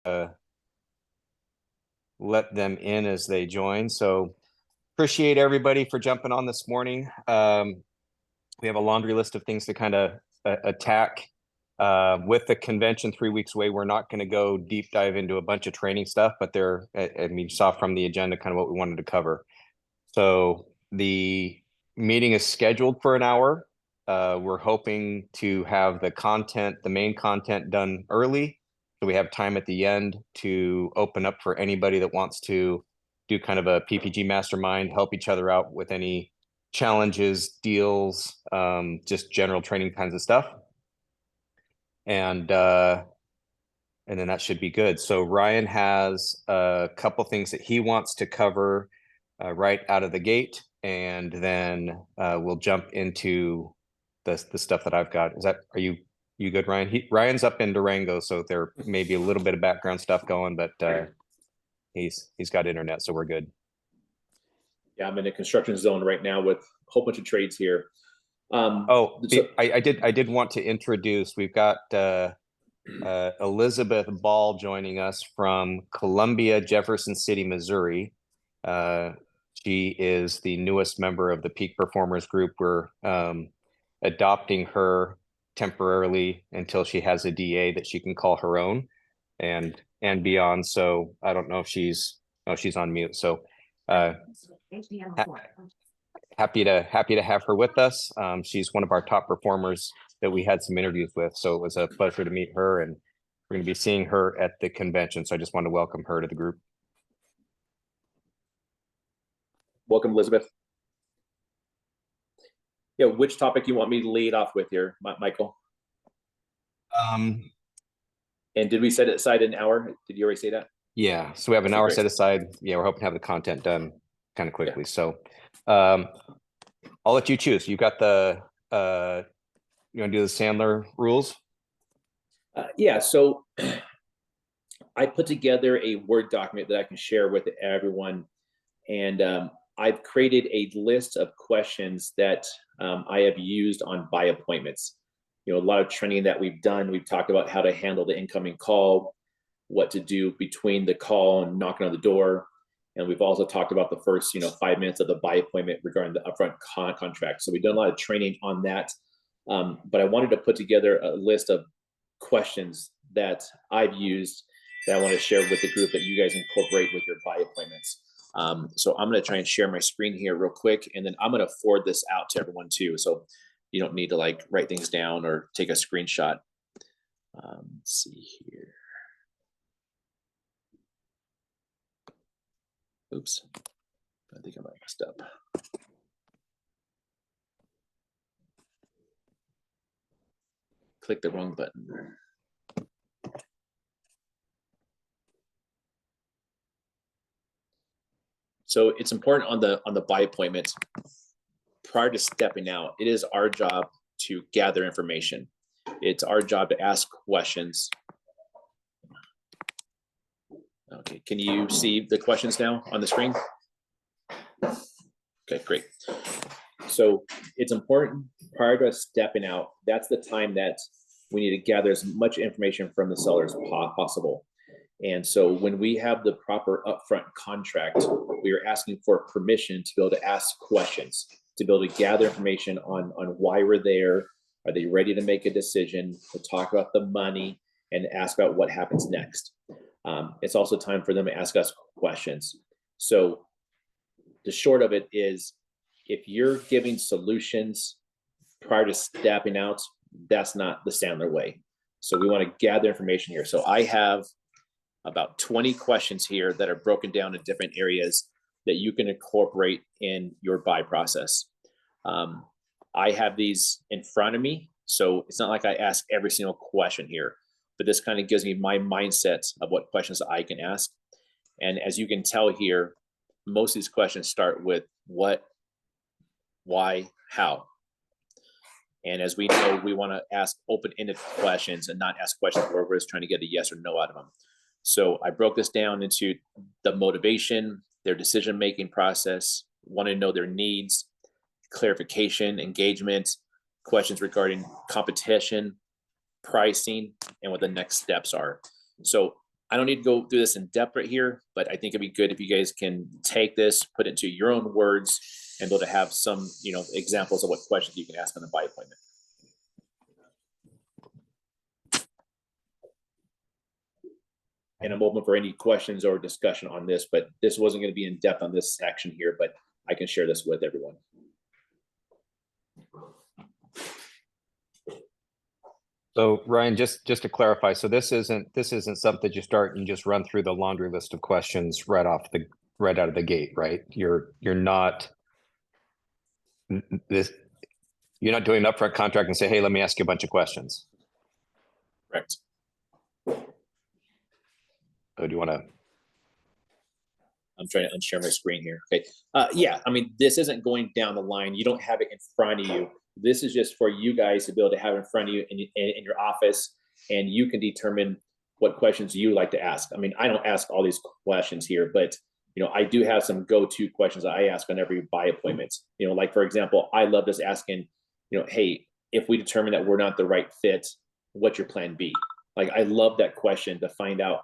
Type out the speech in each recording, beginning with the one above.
let them in as they join. So appreciate everybody for jumping on this morning. We have a laundry list of things to kind of attack. With the convention 3 weeks away, we're not going to go deep dive into a bunch of training stuff, but I mean, you saw from the agenda kind of what we wanted to cover. So the meeting is scheduled for an hour. We're hoping to have the main content done early, so we have time at the end to open up for anybody that wants to do kind of a PPG mastermind, help each other out with any challenges, deals, just general training kinds of stuff. And then that should be good. So Ryan has a couple things that he wants to cover right out of the gate, and then we'll jump into the stuff that I've got. Are you good, Ryan? Ryan's up in Durango, so there may be a little bit of background stuff going, but he's got internet, so we're good. Yeah, I'm in a construction zone right now with a whole bunch of trades here. I did want to introduce. We've got Elizabeth Ball joining us from Columbia, Jefferson City, Missouri. She is the newest member of the Peak Performers Group. We're adopting her temporarily until she has a DA that she can call her own, and beyond. So I don't know if she's on mute. So happy to have her with us. She's one of our top performers that we had some interviews with. So it was a pleasure to meet her, and we're going to be seeing her at the convention. So I just want to welcome her to the group. Welcome, Elizabeth. Yeah, which topic you want me to lead off with here, Michael? And did we set aside an hour? Did you already say that? Yeah, so we have an hour set aside. Yeah, we're hoping to have the content done kind of quickly. Yeah. So I'll let you choose. You got the you want to do the Sandler rules? Yeah, so I put together a Word document that I can share with everyone, and I've created a list of questions that I have used on buy appointments. You know, a lot of training that we've done, we've talked about how to handle the incoming call, what to do between the call and knocking on the door. And we've also talked about the first, 5 minutes of the buy appointment regarding the upfront contract. So we've done a lot of training on that. But I wanted to put together a list of questions that I've used that I want to share with the group that you guys incorporate with your buy appointments. So I'm going to try and share my screen here real quick, and then I'm going to forward this out to everyone too. So you don't need to like write things down or take a screenshot. Let's see here. Oops, I think I might have messed up. Click the wrong button. So it's important on the buy appointment, prior to stepping out, it is our job to gather information. It's our job to ask questions. Okay, can you see the questions now on the screen? Okay, great. So it's important prior to stepping out, that's the time that we need to gather as much information from the seller as possible. And so when we have the proper upfront contract, we are asking for permission to be able to ask questions, to be able to gather information on why we're there. Are they ready to make a decision, to talk about the money, and ask about what happens next? It's also time for them to ask us questions. So the short of it is, if you're giving solutions prior to stepping out, that's not the Sandler way. So we want to gather information here. So I have about 20 questions here that are broken down in different areas that you can incorporate in your buy process. I have these in front of me, so it's not like I ask every single question here, but this kind of gives me my mindset of what questions I can ask. And as you can tell here, most of these questions start with what, why, how. And as we know, we want to ask open-ended questions and not ask questions where we're just trying to get a yes or no out of them. So I broke this down into the motivation, their decision-making process, want to know their needs, clarification, engagement, questions regarding competition, pricing, and what the next steps are. So I don't need to go through this in depth right here, but I think it'd be good if you guys can take this, put it into your own words, and be able to have some, examples of what questions you can ask on the buy appointment. And I'm open for any questions or discussion on this, but this wasn't going to be in depth on this section here, but I can share this with everyone. So Ryan, just to clarify, so this isn't something you start and just run through the laundry list of questions right out of the gate, right? You're not doing an upfront contract and say, hey, let me ask you a bunch of questions. Correct. So do you want to? I'm trying to unshare my screen here. Okay. Yeah, I mean, this isn't going down the line. You don't have it in front of you. This is just for you guys to be able to have in front of you in your office, and you can determine what questions you like to ask. I mean, I don't ask all these questions here, but I do have some go-to questions that I ask on every buy appointment. Like for example, I love just asking, hey, if we determine that we're not the right fit, what's your plan B? Like, I love that question to find out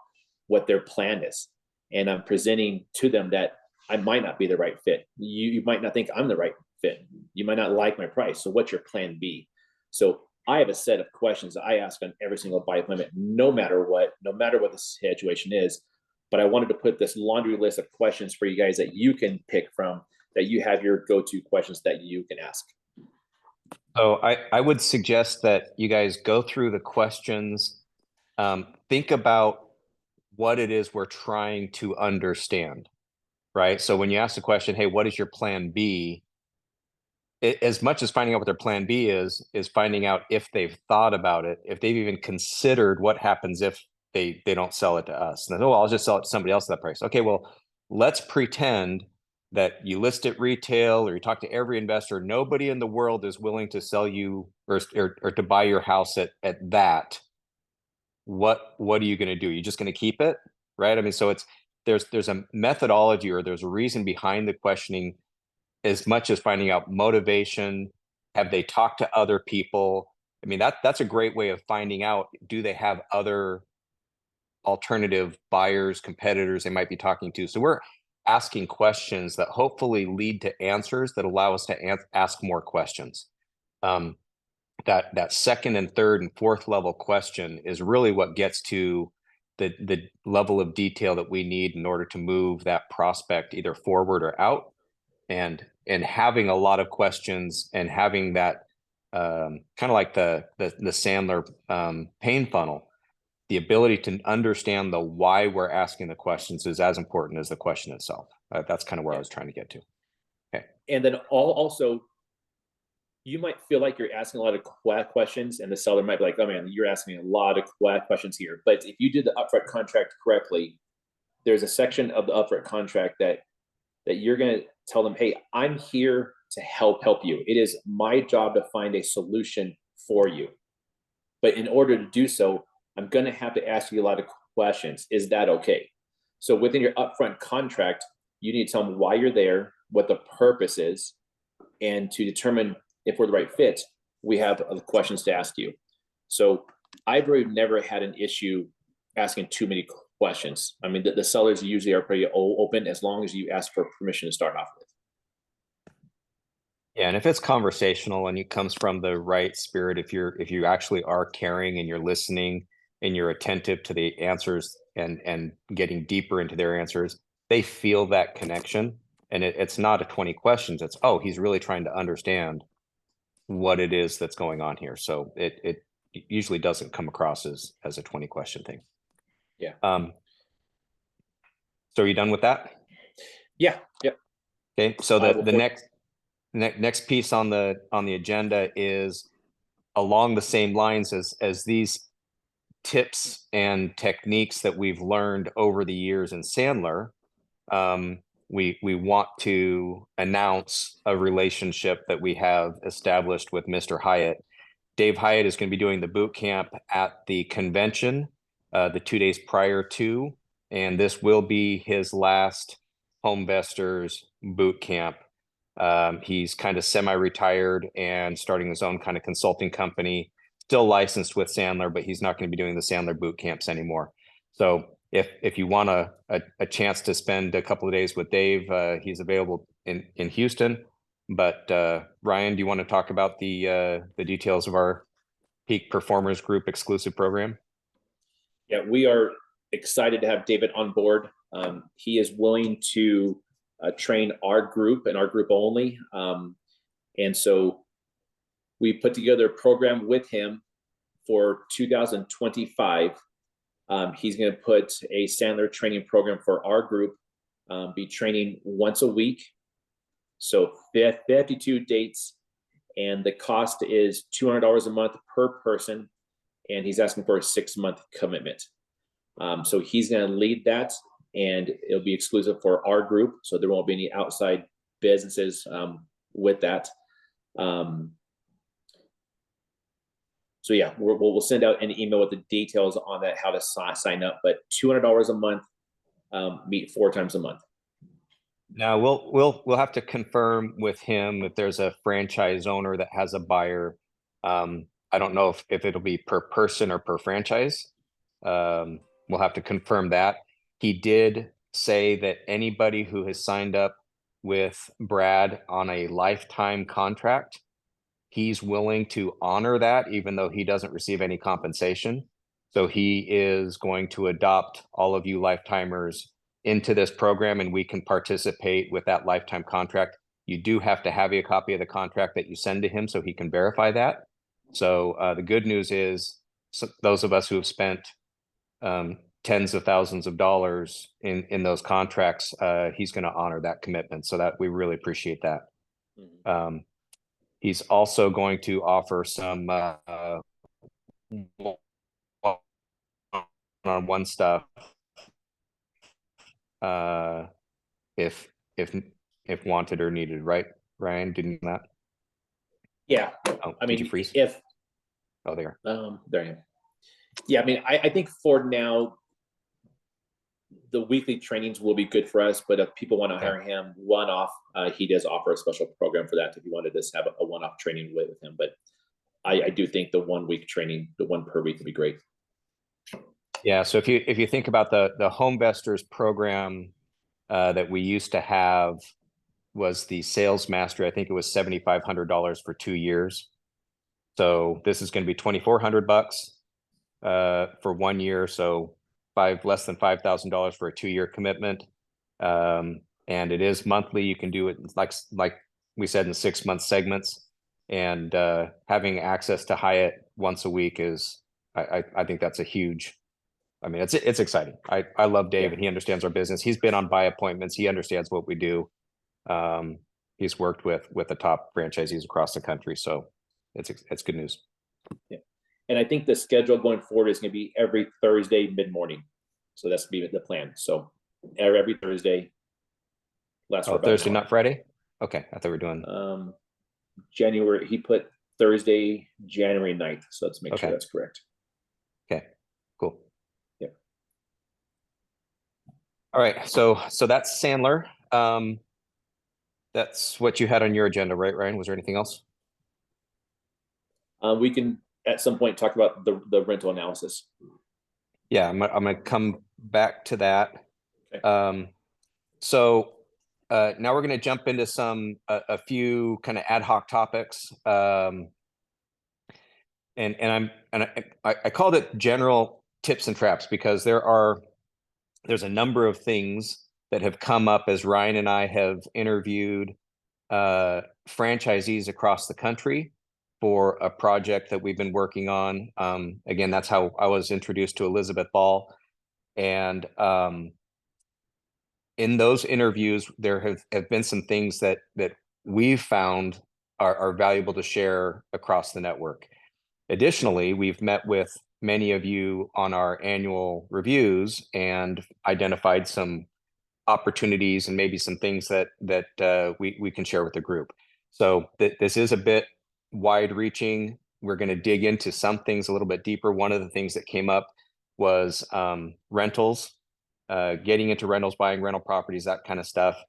what their plan is. And I'm presenting to them that I might not be the right fit. You might not think I'm the right fit. You might not like my price. So what's your plan B? So I have a set of questions that I ask on every single buy appointment, no matter what the situation is. But I wanted to put this laundry list of questions for you guys that you can pick from, that you have your go-to questions that you can ask. So I would suggest that you guys go through the questions, think about what it is we're trying to understand, right? So when you ask the question, hey, what is your plan B? As much as finding out what their plan B is finding out if they've thought about it, if they've even considered what happens if they don't sell it to us. And then, I'll just sell it to somebody else at that price. Okay, well, let's pretend that you list it retail or you talk to every investor. Nobody in the world is willing to sell you or to buy your house at that. What are you going to do? You're just going to keep it, right? I mean, so there's a methodology or there's a reason behind the questioning, as much as finding out motivation. Have they talked to other people? I mean, that's a great way of finding out, do they have other alternative buyers, competitors they might be talking to? So we're asking questions that hopefully lead to answers that allow us to ask more questions. That second and third and fourth level question is really what gets to the level of detail that we need in order to move that prospect either forward or out. And having a lot of questions and having that kind of like the Sandler pain funnel, the ability to understand the why we're asking the questions is as important as the question itself. That's kind of where I was trying to get to. Okay. And then also, you might feel like you're asking a lot of questions, and the seller might be like, oh man, you're asking a lot of questions here. But if you did the upfront contract correctly, there's a section of the upfront contract that you're going to tell them, hey, I'm here to help you. It is my job to find a solution for you. But in order to do so, I'm going to have to ask you a lot of questions. Is that okay? So within your upfront contract, you need to tell them why you're there, what the purpose is, and to determine if we're the right fit, we have questions to ask you. So I've really never had an issue asking too many questions. I mean, the sellers usually are pretty open as long as you ask for permission to start off with. Yeah, and if it's conversational and it comes from the right spirit, if you actually are caring and you're listening and you're attentive to the answers and getting deeper into their answers, they feel that connection. And it's not a 20 questions. It's, oh, he's really trying to understand what it is that's going on here. So it usually doesn't come across as a 20 question thing. Yeah. So are you done with that? Yeah. Yep. Okay. So the next piece on the agenda is along the same lines as these tips and techniques that we've learned over the years in Sandler. We want to announce a relationship that we have established with Mr. Hyatt. Dave Hyatt is going to be doing the boot camp at the convention the 2 days prior to, and this will be his last Homevestors boot camp. He's kind of semi-retired and starting his own kind of consulting company, still licensed with Sandler, but he's not going to be doing the Sandler boot camps anymore. So if you want a chance to spend a couple of days with Dave, he's available in Houston. But Ryan, do you want to talk about the details of our Peak Performers Group exclusive program? Yeah, we are excited to have David on board. He is willing to train our group and our group only. And so we put together a program with him for 2025. He's going to put a Sandler training program for our group, be training once a week. So 52 dates, and the cost is $200 a month per person, and he's asking for a 6-month commitment. So he's going to lead that, and it'll be exclusive for our group, so there won't be any outside businesses with that. So yeah, we'll send out an email with the details on that, how to sign up, but $200 a month, meet 4 times a month. Now we'll have to confirm with him if there's a franchise owner that has a buyer. I don't know if it'll be per person or per franchise. We'll have to confirm that. He did say that anybody who has signed up with Brad on a lifetime contract, he's willing to honor that, even though he doesn't receive any compensation. So he is going to adopt all of you lifetimers into this program, and we can participate with that lifetime contract. You do have to have a copy of the contract that you send to him so he can verify that. So the good news is, those of us who have spent tens of thousands of dollars in those contracts, he's going to honor that commitment. So that we really appreciate that. Mm-hmm. He's also going to offer some one-on-one stuff if wanted or needed, right, Ryan? Didn't that? Yeah. Oh, I mean, did you freeze? If there there you go. Yeah, I mean, I think for now the weekly trainings will be good for us, but if people want to hire him one-off, he does offer a special program for that if you wanted to have a one-off training with him. But I do think the 1 week training, the 1 per week, would be great. Yeah, so if you think about the Homevestors program that we used to have, was the Sales Mastery. I think it was $7,500 for 2 years. So this is going to be $2,400 for 1 year. So less than $5,000 for a 2-year commitment. And it is monthly. You can do it like we said in 6-month segments, and having access to Hyatt once a week is, I think that's a huge, I mean, it's exciting. I love Dave, and he understands our business. He's been on buy appointments. He understands what we do. He's worked with the top franchisees across the country. So it's good news. Yeah. And I think the schedule going forward is going to be every Thursday mid-morning. So that's going to be the plan. So every Thursday. Thursday, not Friday? Okay. I thought we were doing January. He put Thursday, January 9th. So let's make sure that's correct. Okay, cool. Yeah. All right. So that's Sandler. That's what you had on your agenda, right, Ryan? Was there anything else? We can at some point talk about the rental analysis. Yeah, I'm gonna come back to that. Okay. So now we're gonna jump into a few kind of ad hoc topics. And I called it general tips and traps because there's a number of things that have come up as Ryan and I have interviewed franchisees across the country for a project that we've been working on. Again, that's how I was introduced to Elizabeth Ball. And in those interviews, there have been some things that we've found are valuable to share across the network. Additionally, we've met with many of you on our annual reviews and identified some opportunities and maybe some things that we can share with the group. So this is a bit wide reaching. We're going to dig into some things a little bit deeper. One of the things that came up was rentals, getting into rentals, buying rental properties, that kind of stuff.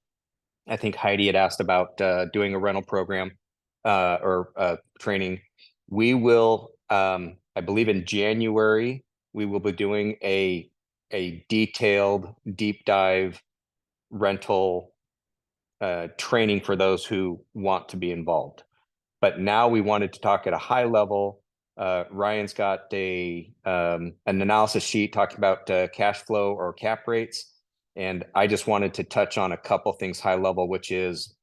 I think Heidi had asked about doing a rental program or training. We will, I believe in January, we will be doing a a detailed deep dive rental training for those who want to be involved. But now we wanted to talk at a high level. Ryan's got an analysis sheet talking about cash flow or cap rates. And I just wanted to touch on a couple things high level, which is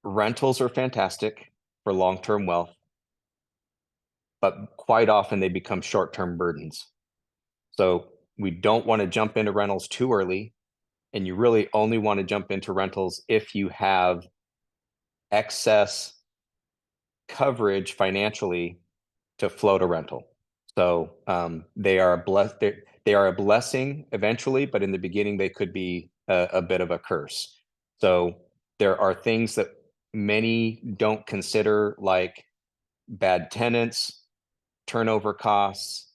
rentals are fantastic for long-term wealth, but quite often they become short-term burdens. So we don't want to jump into rentals too early. And you really only want to jump into rentals if you have excess coverage financially to float a rental. So they are a blessing eventually, but in the beginning they could be a bit of a curse. So there are things that many don't consider, like bad tenants, turnover costs.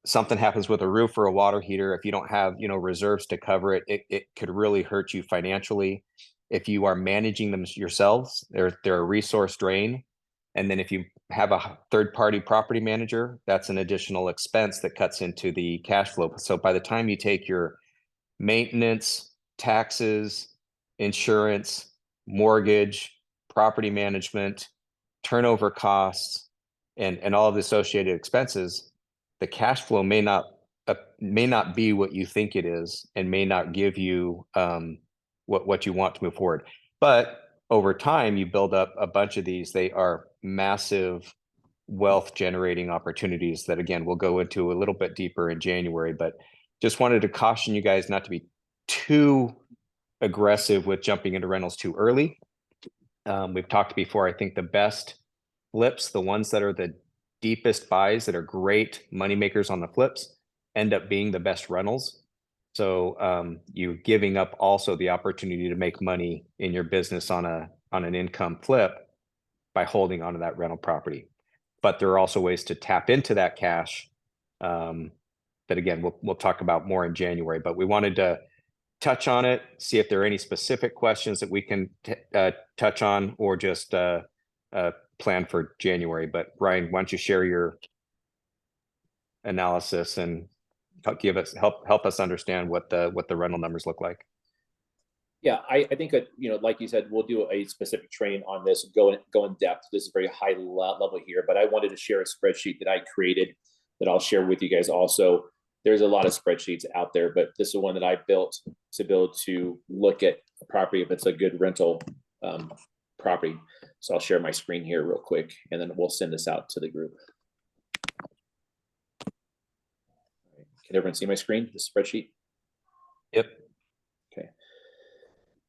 Something happens with a roof or a water heater. If you don't have reserves to cover it, it could really hurt you financially. If you are managing them yourselves, they're a resource drain. And then if you have a third-party property manager, that's an additional expense that cuts into the cash flow. So by the time you take your maintenance, taxes, insurance, mortgage, property management, turnover costs, and all of the associated expenses, the cash flow may not be what you think it is, and may not give you what you want to move forward. But over time, you build up a bunch of these. They are massive wealth generating opportunities that, again, we'll go into a little bit deeper in January. But just wanted to caution you guys not to be too aggressive with jumping into rentals too early. We've talked before, I think the best flips, the ones that are the deepest buys that are great money makers on the flips, end up being the best rentals. So you're giving up also the opportunity to make money in your business on an income flip by holding onto that rental property. But there are also ways to tap into that cash that, again, we'll talk about more in January. But we wanted to touch on it, see if there are any specific questions that we can touch on, or just plan for January. But Ryan, why don't you share your analysis and help us understand what the rental numbers look like? Yeah, I think that, like you said, we'll do a specific training on this, go in depth. This is very high level here, but I wanted to share a spreadsheet that I created that I'll share with you guys also. There's a lot of spreadsheets out there, but this is one that I built to be able to look at a property if it's a good rental property. So I'll share my screen here real quick, and then we'll send this out to the group. Can everyone see my screen, the spreadsheet? Yep. Okay.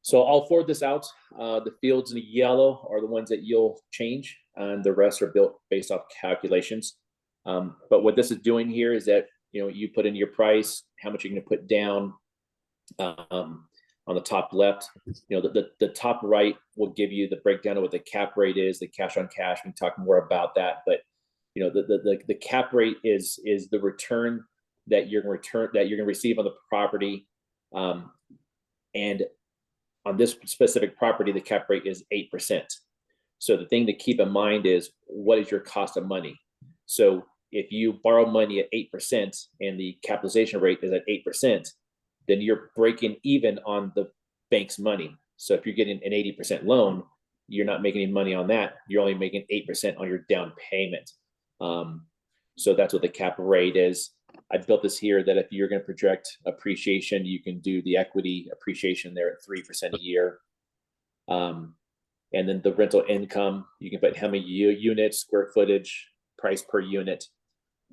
So I'll forward this out. The fields in yellow are the ones that you'll change, and the rest are built based off calculations. But what this is doing here is that you put in your price, how much you're going to put down. On the top left, the top right will give you the breakdown of what the cap rate is, the cash on cash. We can talk more about that, but the cap rate is the return that you're going to receive on the property, and on this specific property, the cap rate is 8%. So the thing to keep in mind is, what is your cost of money? So if you borrow money at 8% and the capitalization rate is at 8%, then you're breaking even on the bank's money. So if you're getting an 80% loan, you're not making any money on that. You're only making 8% on your down payment. So that's what the cap rate is. I built this here that if you're going to project appreciation, you can do the equity appreciation there at 3% a year. And then the rental income, you can put how many units, square footage, price per unit.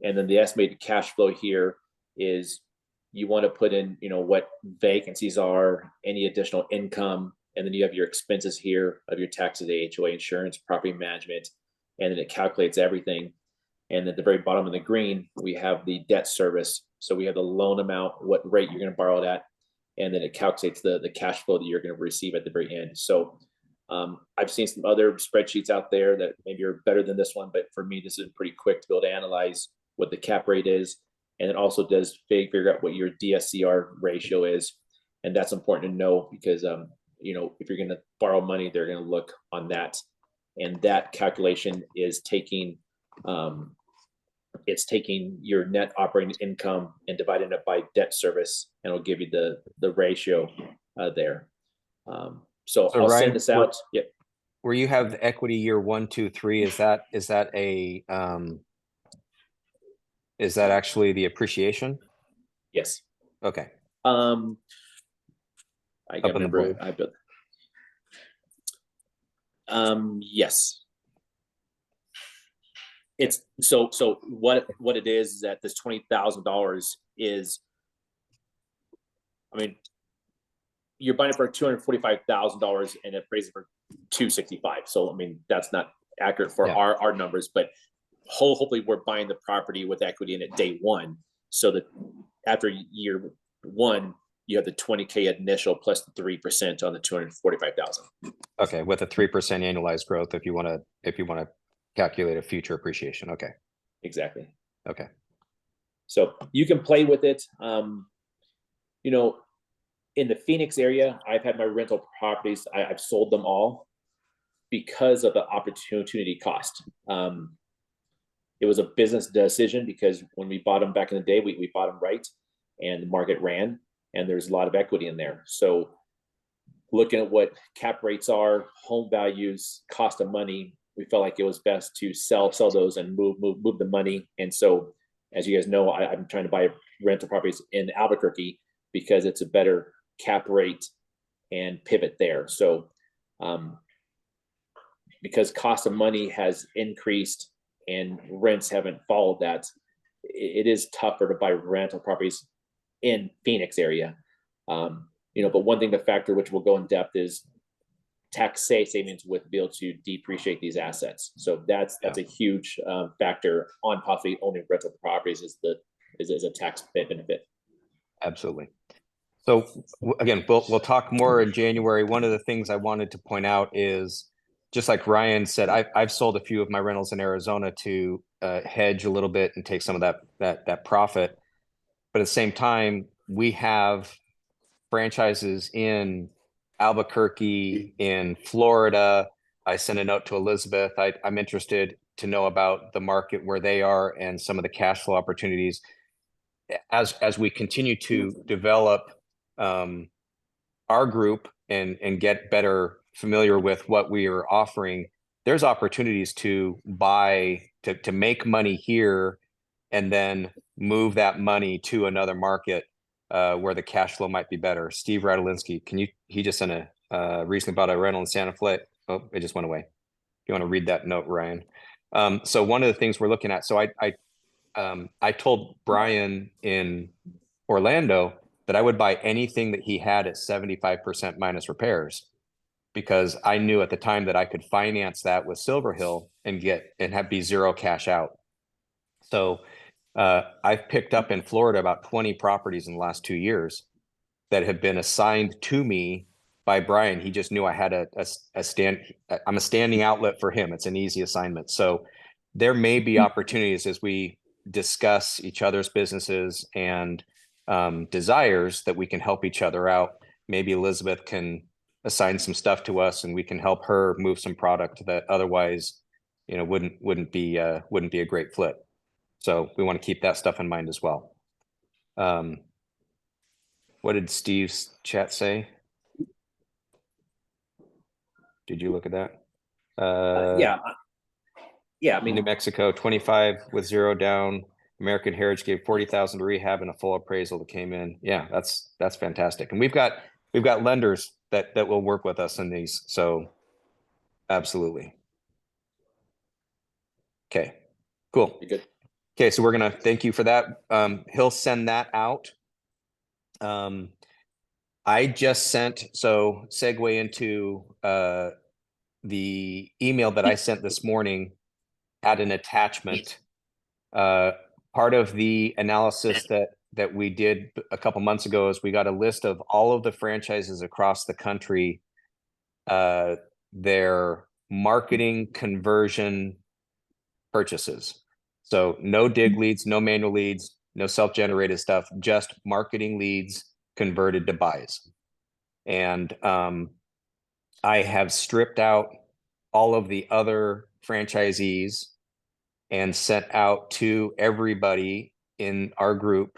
And then the estimated cash flow here is, you want to put in, what vacancies are, any additional income, and then you have your expenses here of your taxes, HOA, insurance, property management, and then it calculates everything. And at the very bottom of the green, we have the debt service. So we have the loan amount, what rate you're going to borrow it at, and then it calculates the cash flow that you're going to receive at the very end. So I've seen some other spreadsheets out there that maybe are better than this one, but for me, this is pretty quick to be able to analyze what the cap rate is. And it also does figure out what your DSCR ratio is. And that's important to know because, if you're going to borrow money, they're going to look on that. And that calculation is taking it's taking your net operating income and dividing it by debt service, and it'll give you the ratio there. So So I'll send Ryan, this out. Yep. where you have the equity year 1, 2, 3, is that is that actually the appreciation? Yes. Okay. Um, I Up can in the remember. board. I built. Yes. It's so what it is that this $20,000 is. I mean, you're buying it for $245,000 and it appraised for $265,000. So I mean, that's not accurate for Yeah. our numbers, but hopefully we're buying the property with equity in it day one, so that after year one, you have the 20K initial plus the 3% on the 245,000. Okay, with a 3% annualized growth, if you want to calculate a future appreciation. Okay. Exactly. Okay. So you can play with it. You know, in the Phoenix area, I've had my rental properties. I've sold them all because of the opportunity cost. It was a business decision because when we bought them back in the day, we bought them right, and the market ran, and there's a lot of equity in there. So looking at what cap rates are, home values, cost of money, we felt like it was best to sell those and move the money. And so, as you guys know, I'm trying to buy rental properties in Albuquerque because it's a better cap rate and pivot there. So, because cost of money has increased and rents haven't followed that, it is tougher to buy rental properties in Phoenix area. You know, but one thing to factor, which we'll go in depth, is tax savings with be able to depreciate these assets. So that's a huge factor on possibly owning rental properties, is a tax benefit. Absolutely. So again, we'll talk more in January. One of the things I wanted to point out is, just like Ryan said, I've sold a few of my rentals in Arizona to hedge a little bit and take some of that profit. But at the same time, we have franchises in Albuquerque, in Florida. I sent a note to Elizabeth. I'm interested to know about the market where they are and some of the cash flow opportunities as we continue to develop our group and get better familiar with what we are offering. There's opportunities to buy, to make money here and then move that money to another market where the cash flow might be better. Steve Radolinski, he just sent a recently bought a rental in Santa Fe. Oh, it just went away. You want to read that note, Ryan? So one of the things we're looking at, so I told Brian in Orlando that I would buy anything that he had at 75% minus repairs, because I knew at the time that I could finance that with Silver Hill and have be zero cash out. So I've picked up in Florida about 20 properties in the last 2 years that have been assigned to me by Brian. He just knew I had I'm a standing outlet for him. It's an easy assignment. So there may be opportunities as we discuss each other's businesses and desires that we can help each other out. Maybe Elizabeth can assign some stuff to us and we can help her move some product that otherwise, wouldn't be a great flip. So we want to keep that stuff in mind as well. What did Steve's chat say? Did you look at that? Yeah. I mean, New Mexico, 25 with zero down. American Heritage gave 40,000 to rehab and a full appraisal that came in. Yeah, that's fantastic. And we've got lenders that will work with us in these. So absolutely. Okay, cool. you're good. Okay, so we're gonna thank you for that. He'll send that out. I just sent, so segue into the email that I sent this morning, had an attachment. Part of the analysis that we did a couple months ago is we got a list of all of the franchises across the country, their marketing conversion purchases. So no dig leads, no manual leads, no self-generated stuff, just marketing leads converted to buys. And I have stripped out all of the other franchisees and sent out to everybody in our group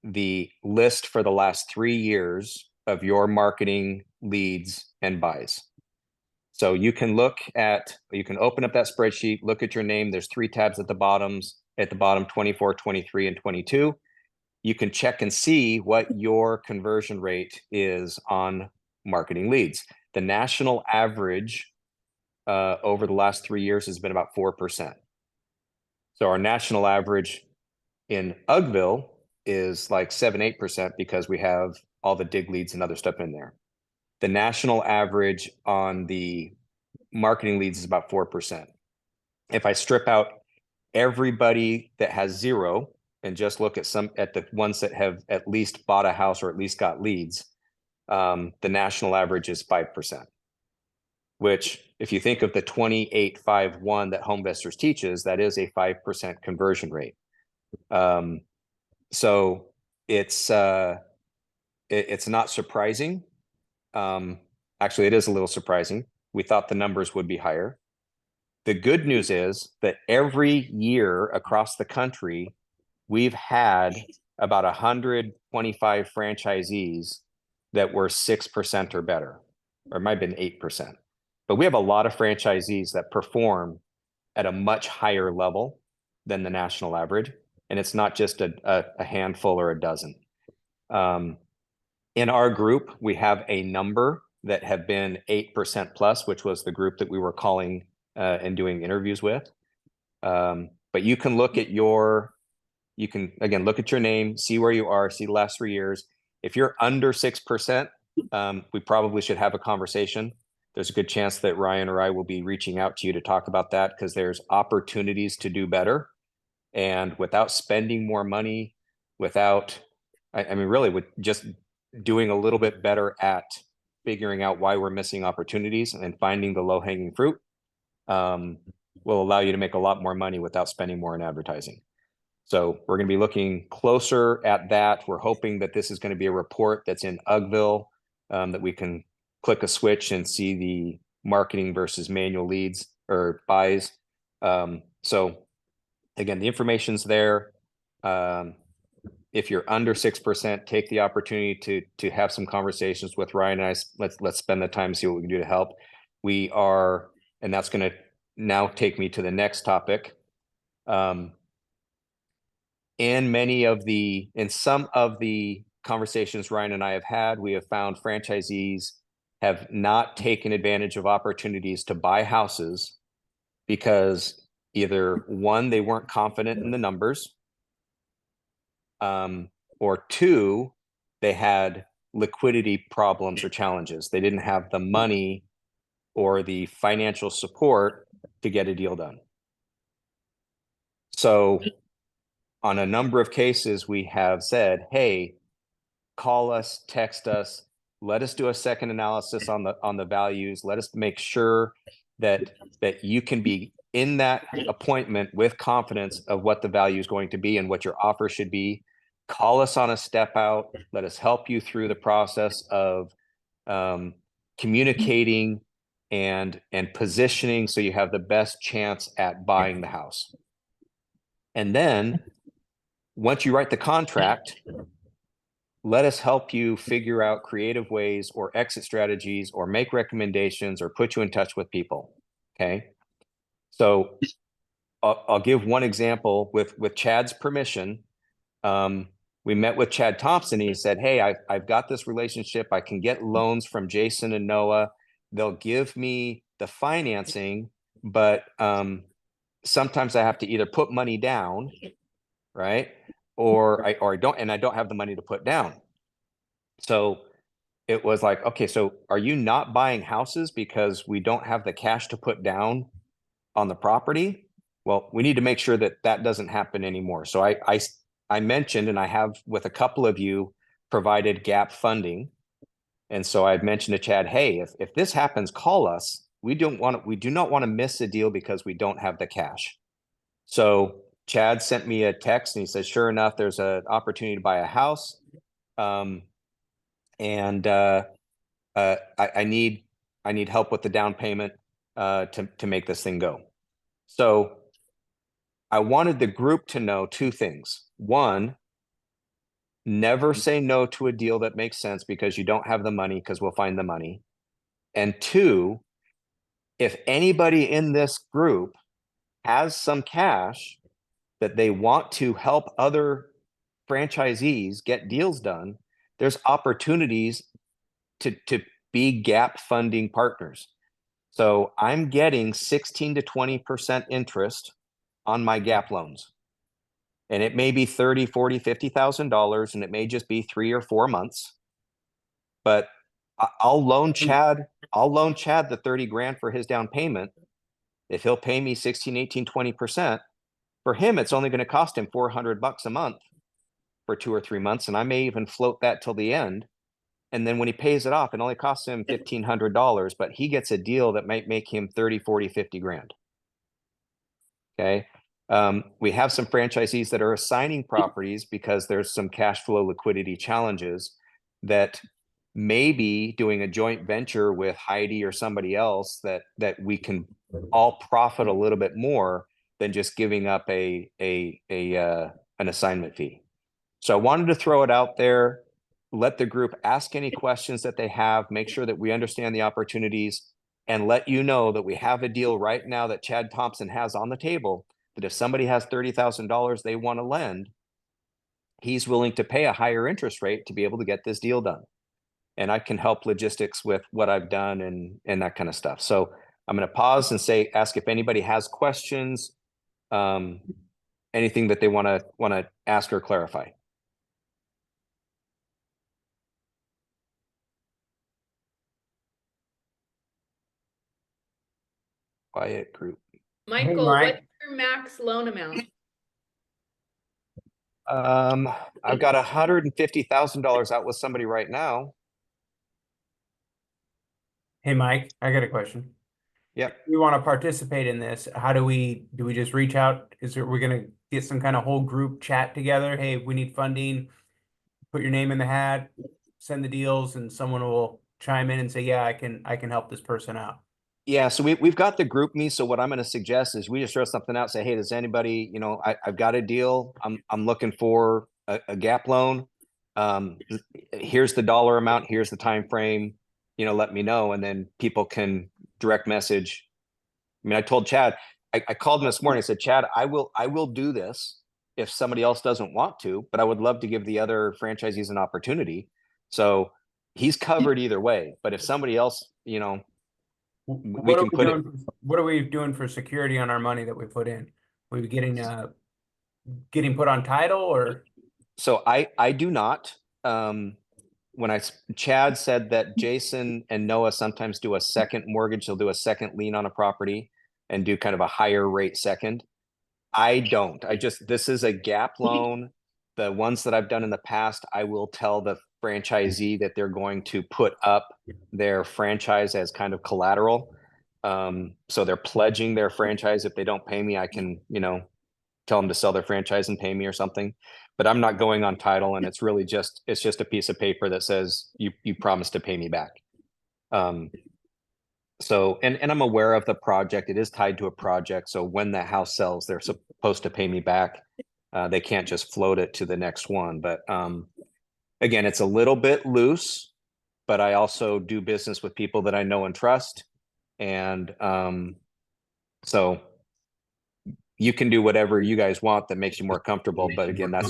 the list for the last 3 years of your marketing leads and buys. So you can open up that spreadsheet, look at your name. There's 3 tabs at the bottom, 24, 23, and 22. You can check and see what your conversion rate is on marketing leads. The national average over the last 3 years has been about 4%. So our national average in Uggville is like 7-8% because we have all the dig leads and other stuff in there. The national average on the marketing leads is about 4%. If I strip out everybody that has 0 and just look at the ones that have at least bought a house or at least got leads, the national average is 5%. Which, if you think of the 28-5-1 that HomeVestors teaches, that is a 5% conversion rate. So it's not surprising. Actually, it is a little surprising. We thought the numbers would be higher. The good news is that every year across the country, we've had about 125 franchisees that were 6% or better, or it might have been 8%. But we have a lot of franchisees that perform at a much higher level than the national average. And it's not just a handful or a dozen. In our group, we have a number that have been 8% plus, which was the group that we were calling and doing interviews with. But you can look at again, look at your name, see where you are, see the last 3 years. If you're under 6%, we probably should have a conversation. There's a good chance that Ryan or I will be reaching out to you to talk about that, because there's opportunities to do better. And without spending more money, really with just doing a little bit better at figuring out why we're missing opportunities and finding the low-hanging fruit, will allow you to make a lot more money without spending more in advertising. So we're going to be looking closer at that. We're hoping that this is going to be a report that's in Uggville, that we can click a switch and see the marketing versus manual leads or buys. So again, the information's there. If you're under 6%, take the opportunity to have some conversations with Ryan and I. Let's spend the time to see what we can do to help. And that's going to now take me to the next topic. In some of the conversations Ryan and I have had, we have found franchisees have not taken advantage of opportunities to buy houses because either 1, they weren't confident in the numbers, or 2, they had liquidity problems or challenges. They didn't have the money or the financial support to get a deal done. So on a number of cases, we have said, hey, call us, text us, let us do a second analysis on the values. Let us make sure that you can be in that appointment with confidence of what the value is going to be and what your offer should be. Call us on a step out. Let us help you through the process of communicating and positioning so you have the best chance at buying the house. And then once you write the contract, let us help you figure out creative ways or exit strategies or make recommendations or put you in touch with people. Okay. So I'll give one example with Chad's permission. We met with Chad Thompson. He said, hey, I've got this relationship. I can get loans from Jason and Noah. They'll give me the financing, but sometimes I have to either put money down, right? Or I don't, and I don't have the money to put down. So it was like, okay, so are you not buying houses because we don't have the cash to put down on the property? Well, we need to make sure that doesn't happen anymore. So I mentioned, and I have with a couple of you provided gap funding. And so I've mentioned to Chad, hey, if this happens, call us. We do not want to miss a deal because we don't have the cash. So Chad sent me a text and he said, sure enough, there's an opportunity to buy a house. I need help with the down payment to make this thing go. So I wanted the group to know two things. One, never say no to a deal that makes sense because you don't have the money, because we'll find the money. And two, if anybody in this group has some cash that they want to help other franchisees get deals done, there's opportunities to be gap funding partners. So I'm getting 16 to 20% interest on my gap loans. And it may be 30, 40, $50,000, and it may just be 3 or 4 months. But I'll loan Chad the 30 grand for his down payment. If he'll pay me 16, 18, 20%, for him, it's only going to cost him $400 a month for 2 or 3 months. And I may even float that till the end. And then when he pays it off, it only costs him $1,500, but he gets a deal that might make him 30, 40, 50 grand. Okay. We have some franchisees that are assigning properties because there's some cash flow liquidity challenges that maybe doing a joint venture with Heidi or somebody else that we can all profit a little bit more than just giving up an assignment fee. So I wanted to throw it out there, let the group ask any questions that they have, make sure that we understand the opportunities, and let you know that we have a deal right now that Chad Thompson has on the table, that if somebody has $30,000 they want to lend, he's willing to pay a higher interest rate to be able to get this deal done. And I can help logistics with what I've done and that kind of stuff. So I'm going to pause and ask if anybody has questions, anything that they want to ask or clarify. Quiet group. Michael, Mike. what's your max loan amount? I've got $150,000 out with somebody right now. Hey, Mike, I got a question. Yep. We want to participate in this. How do we just reach out? We're going to get some kind of whole group chat together? Hey, we need funding. Put your name in the hat, send the deals, and someone will chime in and say, yeah, I can help this person out. Yeah, so we've got the group me. So what I'm going to suggest is we just throw something out, say, hey, does anybody, I've got a deal. I'm looking for a gap loan. Here's the dollar amount. Here's the time frame. Let me know, and then people can direct message. I mean, I told Chad, I called him this morning. I said, Chad, I will do this if somebody else doesn't want to, but I would love to give the other franchisees an opportunity. So he's covered either way. But if somebody else, we can put it. What are we doing for security on our money that we put in? Are we getting put on title or? So I do not. Chad said that Jason and Noah sometimes do a second mortgage. They'll do a second lien on a property and do kind of a higher rate second. I don't. This is a gap loan. The ones that I've done in the past, I will tell the franchisee that they're going to put up their franchise as kind of collateral. So they're pledging their franchise. If they don't pay me, I can, tell them to sell their franchise and pay me or something. But I'm not going on title, and it's really just a piece of paper that says you promised to pay me back. So, and I'm aware of the project. It is tied to a project. So when the house sells, they're supposed to pay me back. They can't just float it to the next one. But again, it's a little bit loose, but I also do business with people that I know and trust. And so you can do whatever you guys want that makes you more comfortable. But again, I'm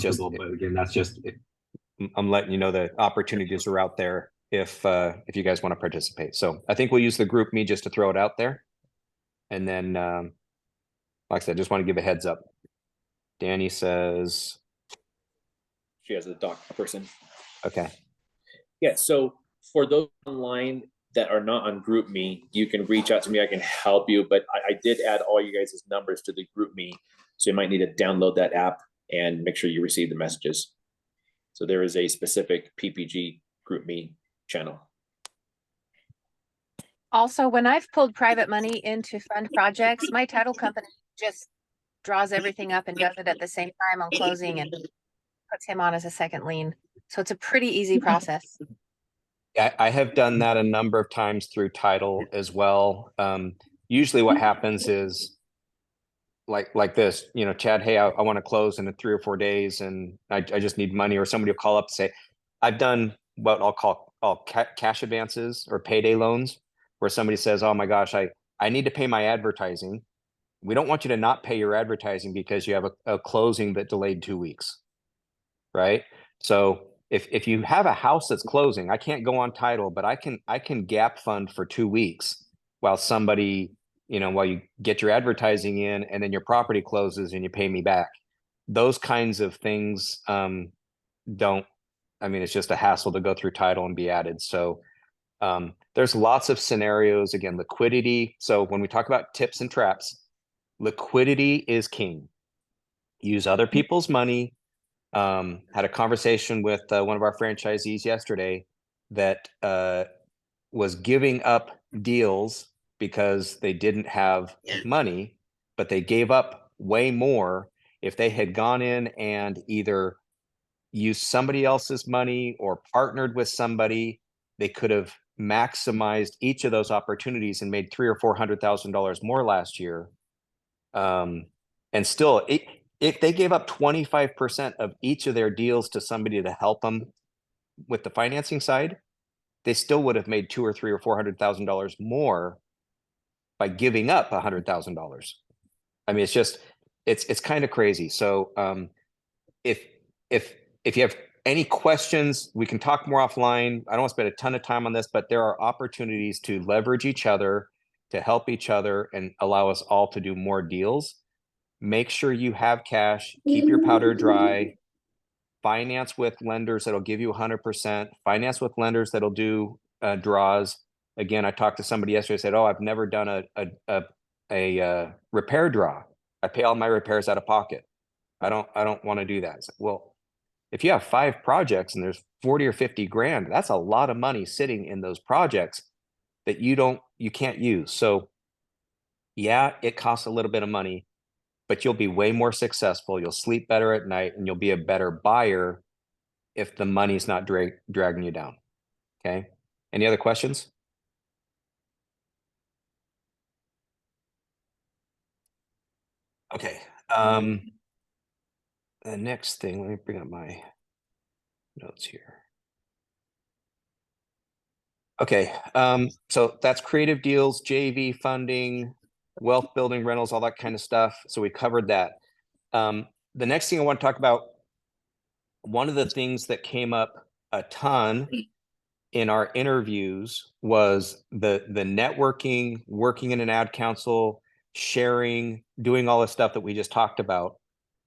letting you know that opportunities are out there if you guys want to participate. So I think we'll use the group me just to throw it out there. And then, like I said, just want to give a heads up. Danny says She has a doc person. Okay. Yeah, so for those online that are not on group me, you can reach out to me. I can help you, but I did add all you guys' numbers to the group me. So you might need to download that app and make sure you receive the messages. So there is a specific PPG group me channel. Also, when I've pulled private money into fund projects, my title company just draws everything up and does it at the same time on closing and puts him on as a second lien. So it's a pretty easy process. I have done that a number of times through title as well. Usually what happens is like this, Chad, hey, I want to close in 3 or 4 days and I just need money, or somebody will call up and say, I've done what I'll call cash advances or payday loans, where somebody says, oh my gosh, I need to pay my advertising. We don't want you to not pay your advertising because you have a closing that delayed 2 weeks, right? So if you have a house that's closing, I can't go on title, but I can gap fund for 2 weeks while somebody, while you get your advertising in and then your property closes and you pay me back. Those kinds of things it's just a hassle to go through title and be added. So there's lots of scenarios. Again, liquidity. So when we talk about tips and traps, liquidity is king. Use other people's money. Had a conversation with one of our franchisees yesterday that was giving up deals because they didn't have money, but they gave up way more. If they had gone in and either used somebody else's money or partnered with somebody, they could have maximized each of those opportunities and made $300,000 or $400,000 more last year. And still, if they gave up 25% of each of their deals to somebody to help them with the financing side, they still would have made $200,000 or $300,000 or $400,000 more by giving up $100,000. I mean, it's kind of crazy. So if you have any questions, we can talk more offline. I don't want to spend a ton of time on this, but there are opportunities to leverage each other, to help each other, and allow us all to do more deals. Make sure you have cash, keep your powder dry, finance with lenders that'll give you 100%, finance with lenders that'll do draws. Again, I talked to somebody yesterday, said, oh, I've never done a repair draw. I pay all my repairs out of pocket. I don't want to do that. So, well, if you have 5 projects and there's 40 or 50 grand, that's a lot of money sitting in those projects that you can't use. So yeah, it costs a little bit of money, but you'll be way more successful. You'll sleep better at night and you'll be a better buyer if the money's not dragging you down. Okay. Any other questions? Okay. The next thing, let me bring up my notes here. Okay. So that's creative deals, JV funding, wealth building, rentals, all that kind of stuff. So we covered that. The next thing I want to talk about, one of the things that came up a ton in our interviews was the networking, working in an ad council, sharing, doing all the stuff that we just talked about.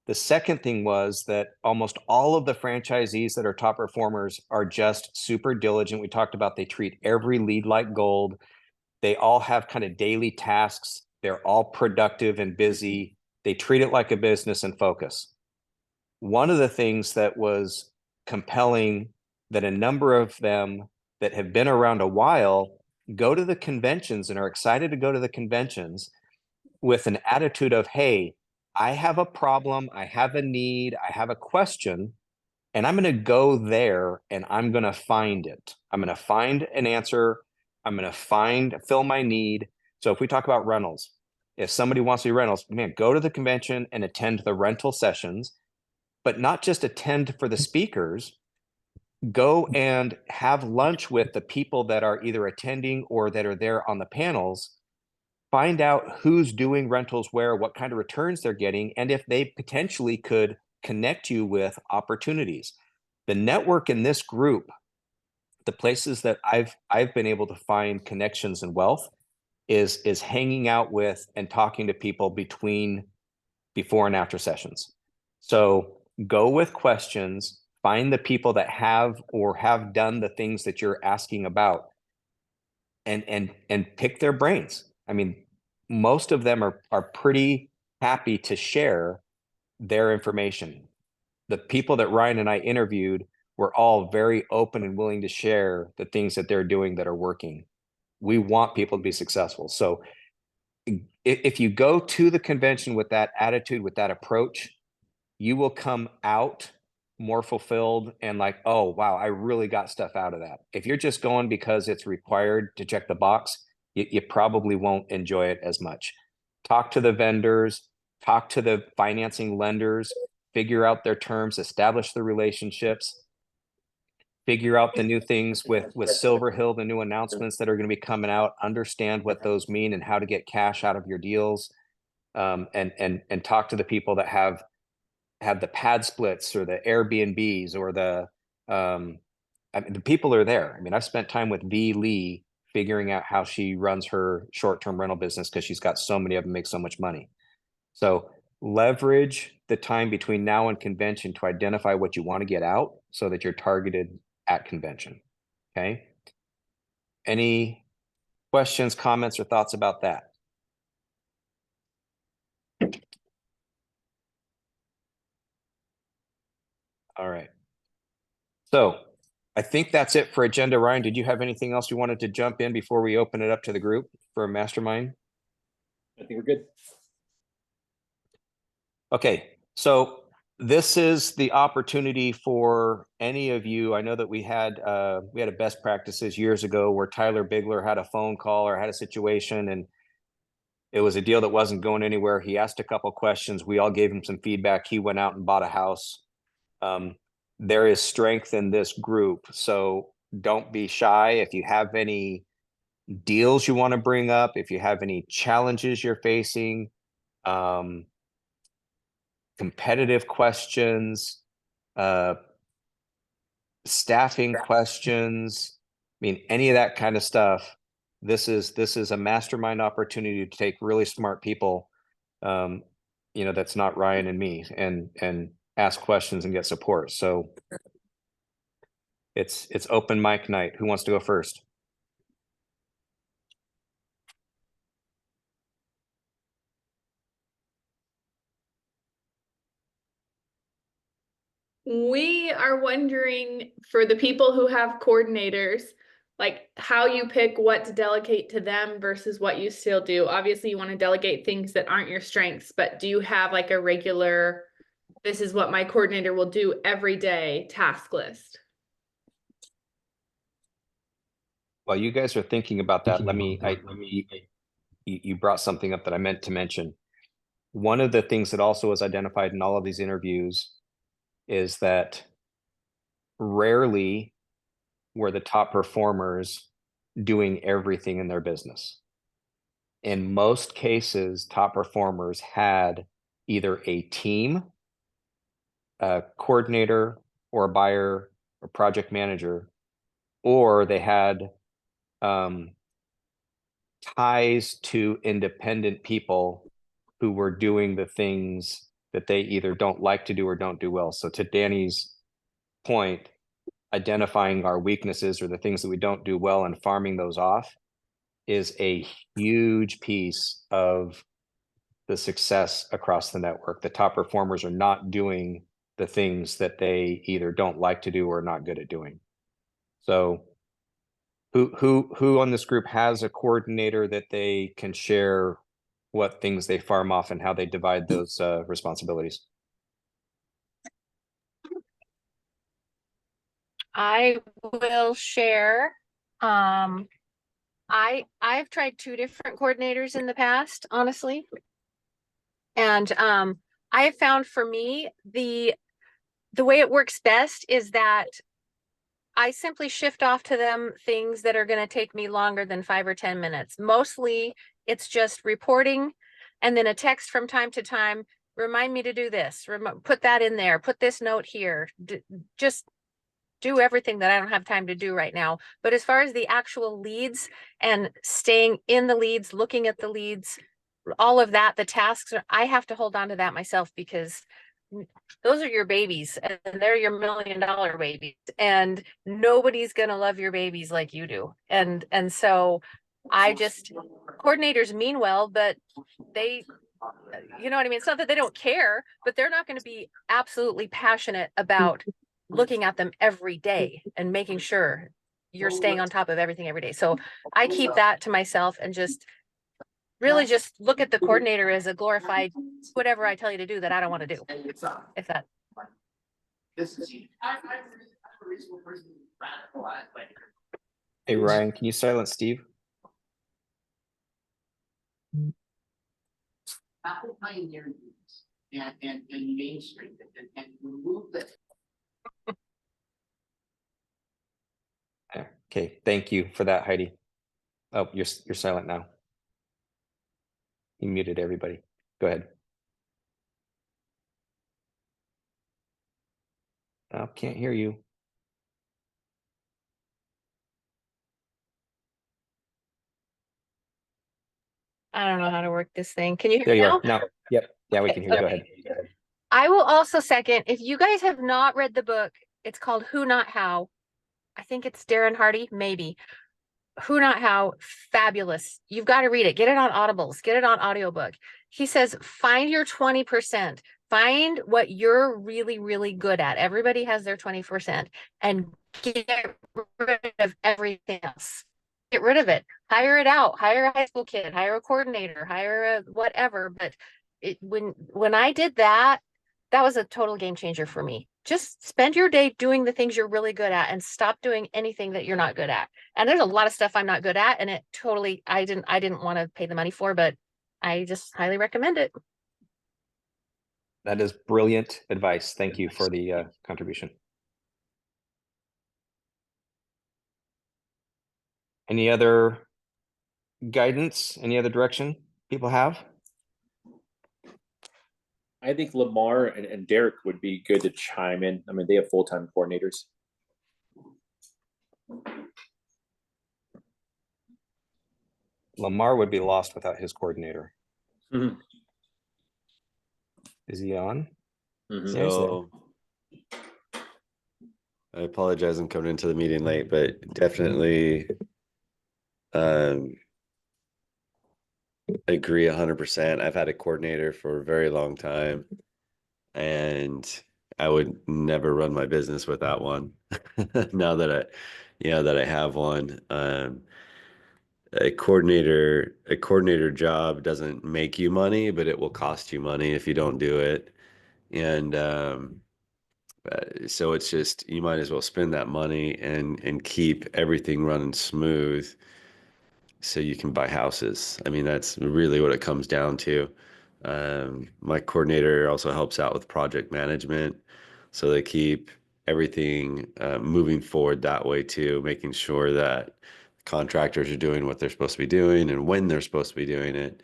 The second thing was that almost all of the franchisees that are top performers are just super diligent. We talked about they treat every lead like gold. They all have kind of daily tasks. They're all productive and busy. They treat it like a business and focus. One of the things that was compelling, that a number of them that have been around a while go to the conventions and are excited to go to the conventions with an attitude of, hey, I have a problem, I have a need, I have a question, and I'm going to go there and I'm going to find it. I'm going to find an answer. I'm going to fill my need. So if we talk about rentals, if somebody wants to do rentals, man, go to the convention and attend the rental sessions, but not just attend for the speakers. Go and have lunch with the people that are either attending or that are there on the panels. Find out who's doing rentals where, what kind of returns they're getting, and if they potentially could connect you with opportunities. The network in this group, the places that I've been able to find connections and wealth is hanging out with and talking to people before and after sessions. So go with questions, find the people that have or have done the things that you're asking about, and pick their brains. I mean, most of them are pretty happy to share their information. The people that Ryan and I interviewed were all very open and willing to share the things that they're doing that are working. We want people to be successful. So if you go to the convention with that attitude, with that approach, you will come out more fulfilled and like, oh, wow, I really got stuff out of that. If you're just going because it's required to check the box, you probably won't enjoy it as much. Talk to the vendors, talk to the financing lenders, figure out their terms, establish the relationships, figure out the new things with Silver Hill, the new announcements that are going to be coming out, understand what those mean and how to get cash out of your deals. And talk to the people that have the pad splits or the Airbnbs or the people are there. I mean, I've spent time with V Lee figuring out how she runs her short-term rental business because she's got so many of them, make so much money. So leverage the time between now and convention to identify what you want to get out so that you're targeted at convention. Okay. Any questions, comments, or thoughts about that? All right. So I think that's it for agenda. Ryan, did you have anything else you wanted to jump in before we open it up to the group for a mastermind? I think we're good. Okay, so this is the opportunity for any of you. I know that we had a best practices years ago where Tyler Bigler had a phone call or had a situation and it was a deal that wasn't going anywhere. He asked a couple questions. We all gave him some feedback. He went out and bought a house. There is strength in this group, so don't be shy. If you have any deals you want to bring up, if you have any challenges you're facing, competitive questions, staffing questions, I mean, any of that kind of stuff, this is a mastermind opportunity to take really smart people, that's not Ryan and me, and ask questions and get support. So it's open mic night. Who wants to go first? We are wondering for the people who have coordinators, like how you pick what to delegate to them versus what you still do. Obviously, you want to delegate things that aren't your strengths, but do you have like a regular, this is what my coordinator will do every day task list? While you guys are thinking about that, you brought something up that I meant to mention. One of the things that also was identified in all of these interviews is that rarely were the top performers doing everything in their business. In most cases, top performers had either a team, a coordinator, or a buyer or project manager, or they had ties to independent people who were doing the things that they either don't like to do or don't do well. So to Danny's point, identifying our weaknesses or the things that we don't do well and farming those off is a huge piece of the success across the network. The top performers are not doing the things that they either don't like to do or are not good at doing. So who on this group has a coordinator that they can share what things they farm off and how they divide those responsibilities? I will share. I've tried 2 different coordinators in the past, honestly. And I have found for me the way it works best is that I simply shift off to them things that are going to take me longer than 5 or 10 minutes. Mostly it's just reporting and then a text from time to time. Remind me to do this, put that in there, put this note here, just do everything that I don't have time to do right now. But as far as the actual leads and staying in the leads, looking at the leads, all of that, the tasks, I have to hold on to that myself because those are your babies and they're your $1 million babies, and nobody's going to love your babies like you do. And so coordinators mean well, but they, you know what I mean? It's not that they don't care, but they're not going to be absolutely passionate about looking at them every day and making sure you're staying on top of everything every day. So I keep that to myself and really just look at the coordinator as a glorified whatever I tell you to do that I don't want to do. If that. Hey, Ryan, can you silence Steve? and Main Street and remove the. Okay, thank you for that, Heidi. Oh, you're silent now. You muted everybody. Go ahead. Oh, can't hear you. I don't know how to work this thing. Can you hear There me you now? are. Now, yep. Yeah, we Okay, can hear you. Go okay. ahead. I will also second, if you guys have not read the book, it's called Who Not How. I think it's Darren Hardy, maybe. Who Not How, fabulous. You've got to read it. Get it on Audibles, get it on audiobook. He says, find your 20%. Find what you're really, really good at. Everybody has their 20% and get rid of everything else. Get rid of it. Hire it out. Hire a high school kid, hire a coordinator, hire a whatever. But when I did that, that was a total game changer for me. Just spend your day doing the things you're really good at and stop doing anything that you're not good at. And there's a lot of stuff I'm not good at, and it totally I didn't want to pay the money for, but I just highly recommend it. That is brilliant advice. Thank you for the contribution. Any other guidance? Any other direction people have? I think Lamar and Derek would be good to chime in. I mean, they have full-time coordinators. Lamar would be lost without his coordinator. Mhm. Is he on? Mhm. Yeah, he's there. So I apologize, I'm coming into the meeting late, but definitely agree 100%. I've had a coordinator for a very long time, and I would never run my business without one. Now that I have one, a coordinator job doesn't make you money, but it will cost you money if you don't do it. And so it's just, you might as well spend that money and keep everything running smooth so you can buy houses. I mean, that's really what it comes down to. My coordinator also helps out with project management, so they keep everything moving forward that way too, making sure that contractors are doing what they're supposed to be doing and when they're supposed to be doing it,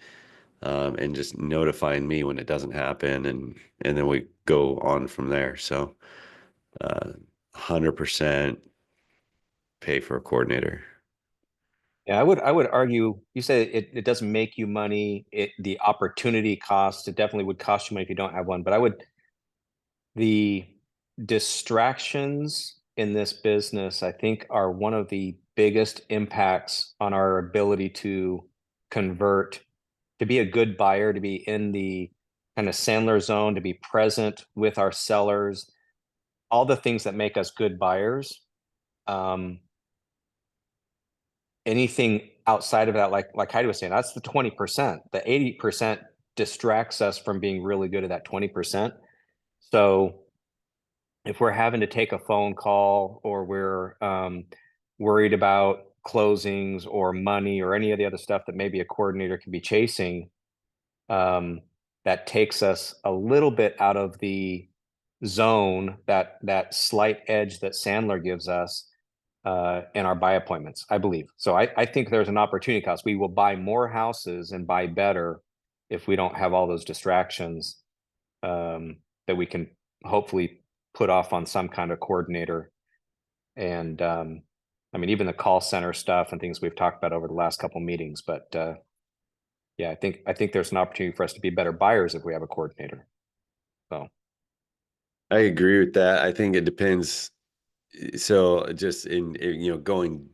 and just notifying me when it doesn't happen, and then we go on from there. So 100% pay for a coordinator. Yeah, I would argue, you say it doesn't make you money. The opportunity cost, it definitely would cost you money if you don't have one. But the distractions in this business, I think, are one of the biggest impacts on our ability to convert, to be a good buyer, to be in the kind of Sandler zone, to be present with our sellers, all the things that make us good buyers. Anything outside of that, like Heidi was saying, that's the 20%. The 80% distracts us from being really good at that 20%. So if we're having to take a phone call, or we're worried about closings or money or any of the other stuff that maybe a coordinator can be chasing, that takes us a little bit out of the zone, that slight edge that Sandler gives us in our buy appointments, I believe. So I think there's an opportunity cost. We will buy more houses and buy better if we don't have all those distractions that we can hopefully put off on some kind of coordinator. And I mean, even the call center stuff and things we've talked about over the last couple meetings. But yeah, I think there's an opportunity for us to be better buyers if we have a coordinator. So I agree with that. I think it depends. So just in, going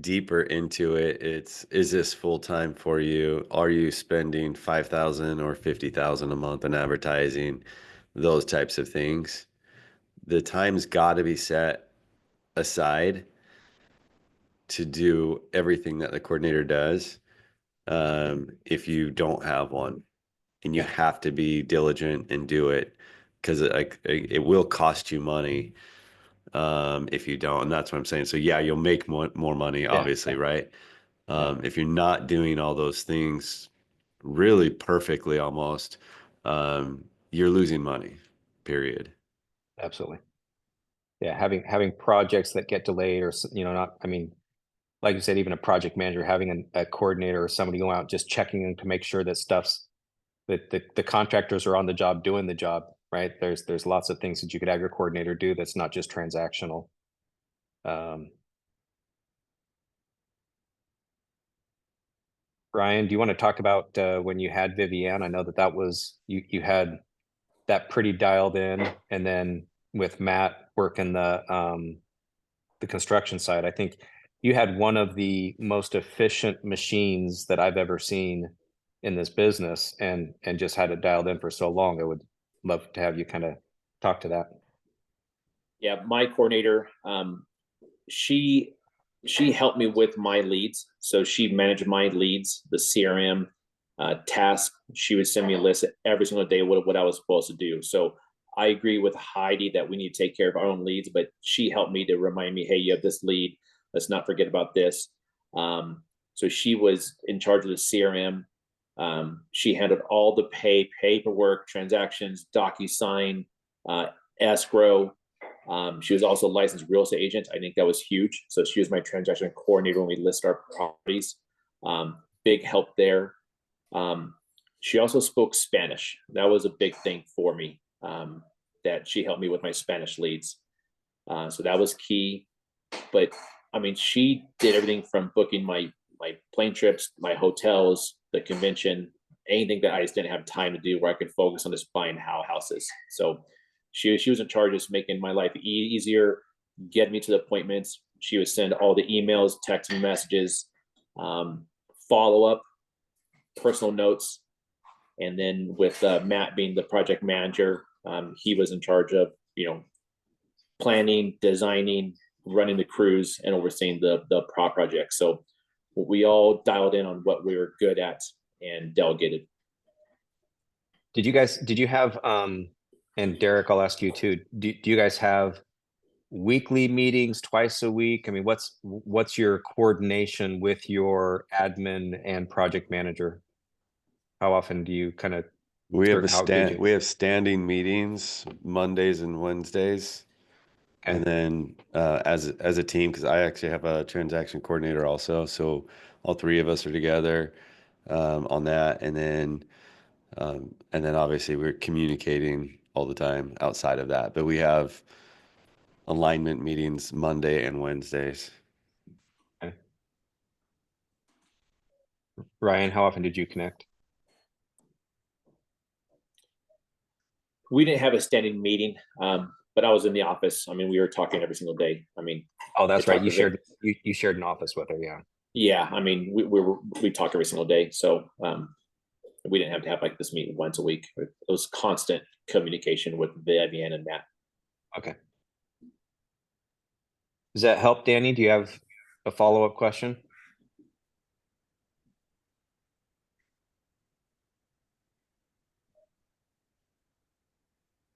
deeper into it, is this full time for you? Are you spending 5,000 or 50,000 a month on advertising? Those types of things. The time's got to be set aside to do everything that the coordinator does. If you don't have one, and you have to be diligent and do it, because it will cost you money if you don't. And that's what I'm saying. So yeah, you'll make more money, obviously, right? If you're not doing all those things really perfectly almost, you're losing money, period. Absolutely. Yeah, having projects that get delayed or, not, I mean, like you said, even a project manager, having a coordinator or somebody go out, just checking in to make sure that that the contractors are on the job doing the job, right? There's lots of things that you could have your coordinator do that's not just transactional. Brian, do you want to talk about when you had Vivian? I know that was you had that pretty dialed in, and then with Matt working the construction side, I think you had one of the most efficient machines that I've ever seen in this business, and just had it dialed in for so long. I would love to have you kind of talk to that. Yeah, my coordinator, she helped me with my leads. So she managed my leads, the CRM task. She would send me a list every single day what I was supposed to do. So I agree with Heidi that we need to take care of our own leads, but she helped me to remind me, hey, you have this lead. Let's not forget about this. So she was in charge of the CRM. She handled all the paperwork, transactions, DocuSign, escrow. She was also a licensed real estate agent. I think that was huge. So she was my transaction coordinator when we list our properties. Big help there. She also spoke Spanish. That was a big thing for me, that she helped me with my Spanish leads. So that was key. But I mean, she did everything from booking my plane trips, my hotels, the convention, anything that I just didn't have time to do where I could focus on just buying houses. So she was in charge of making my life easier, getting me to the appointments. She would send all the emails, text messages, follow up, personal notes. And then with Matt being the project manager, he was in charge of, planning, designing, running the crews, and overseeing the project. So we all dialed in on what we were good at and delegated. Did you have, and Derek, I'll ask you too, do you guys have weekly meetings, twice a week? I mean, what's your coordination with your admin and project manager? How often do you kind of, We have engaging? we have standing meetings Mondays and Wednesdays. Okay. And then as a team, because I actually have a transaction coordinator also, so all three of us are together on that, and then obviously we're communicating all the time outside of that. But we have alignment meetings Monday and Wednesdays. Okay. Ryan, how often did you connect? We didn't have a standing meeting, but I was in the office. I mean, we were talking every single day. I mean, Oh, that's I right. talked to You shared an office with her. Yeah. yeah. I mean, we talk every single day. So we didn't have to have like this meeting once a week. It was constant communication with Vivian and Matt. Okay. Does that help, Danny? Do you have a follow-up question?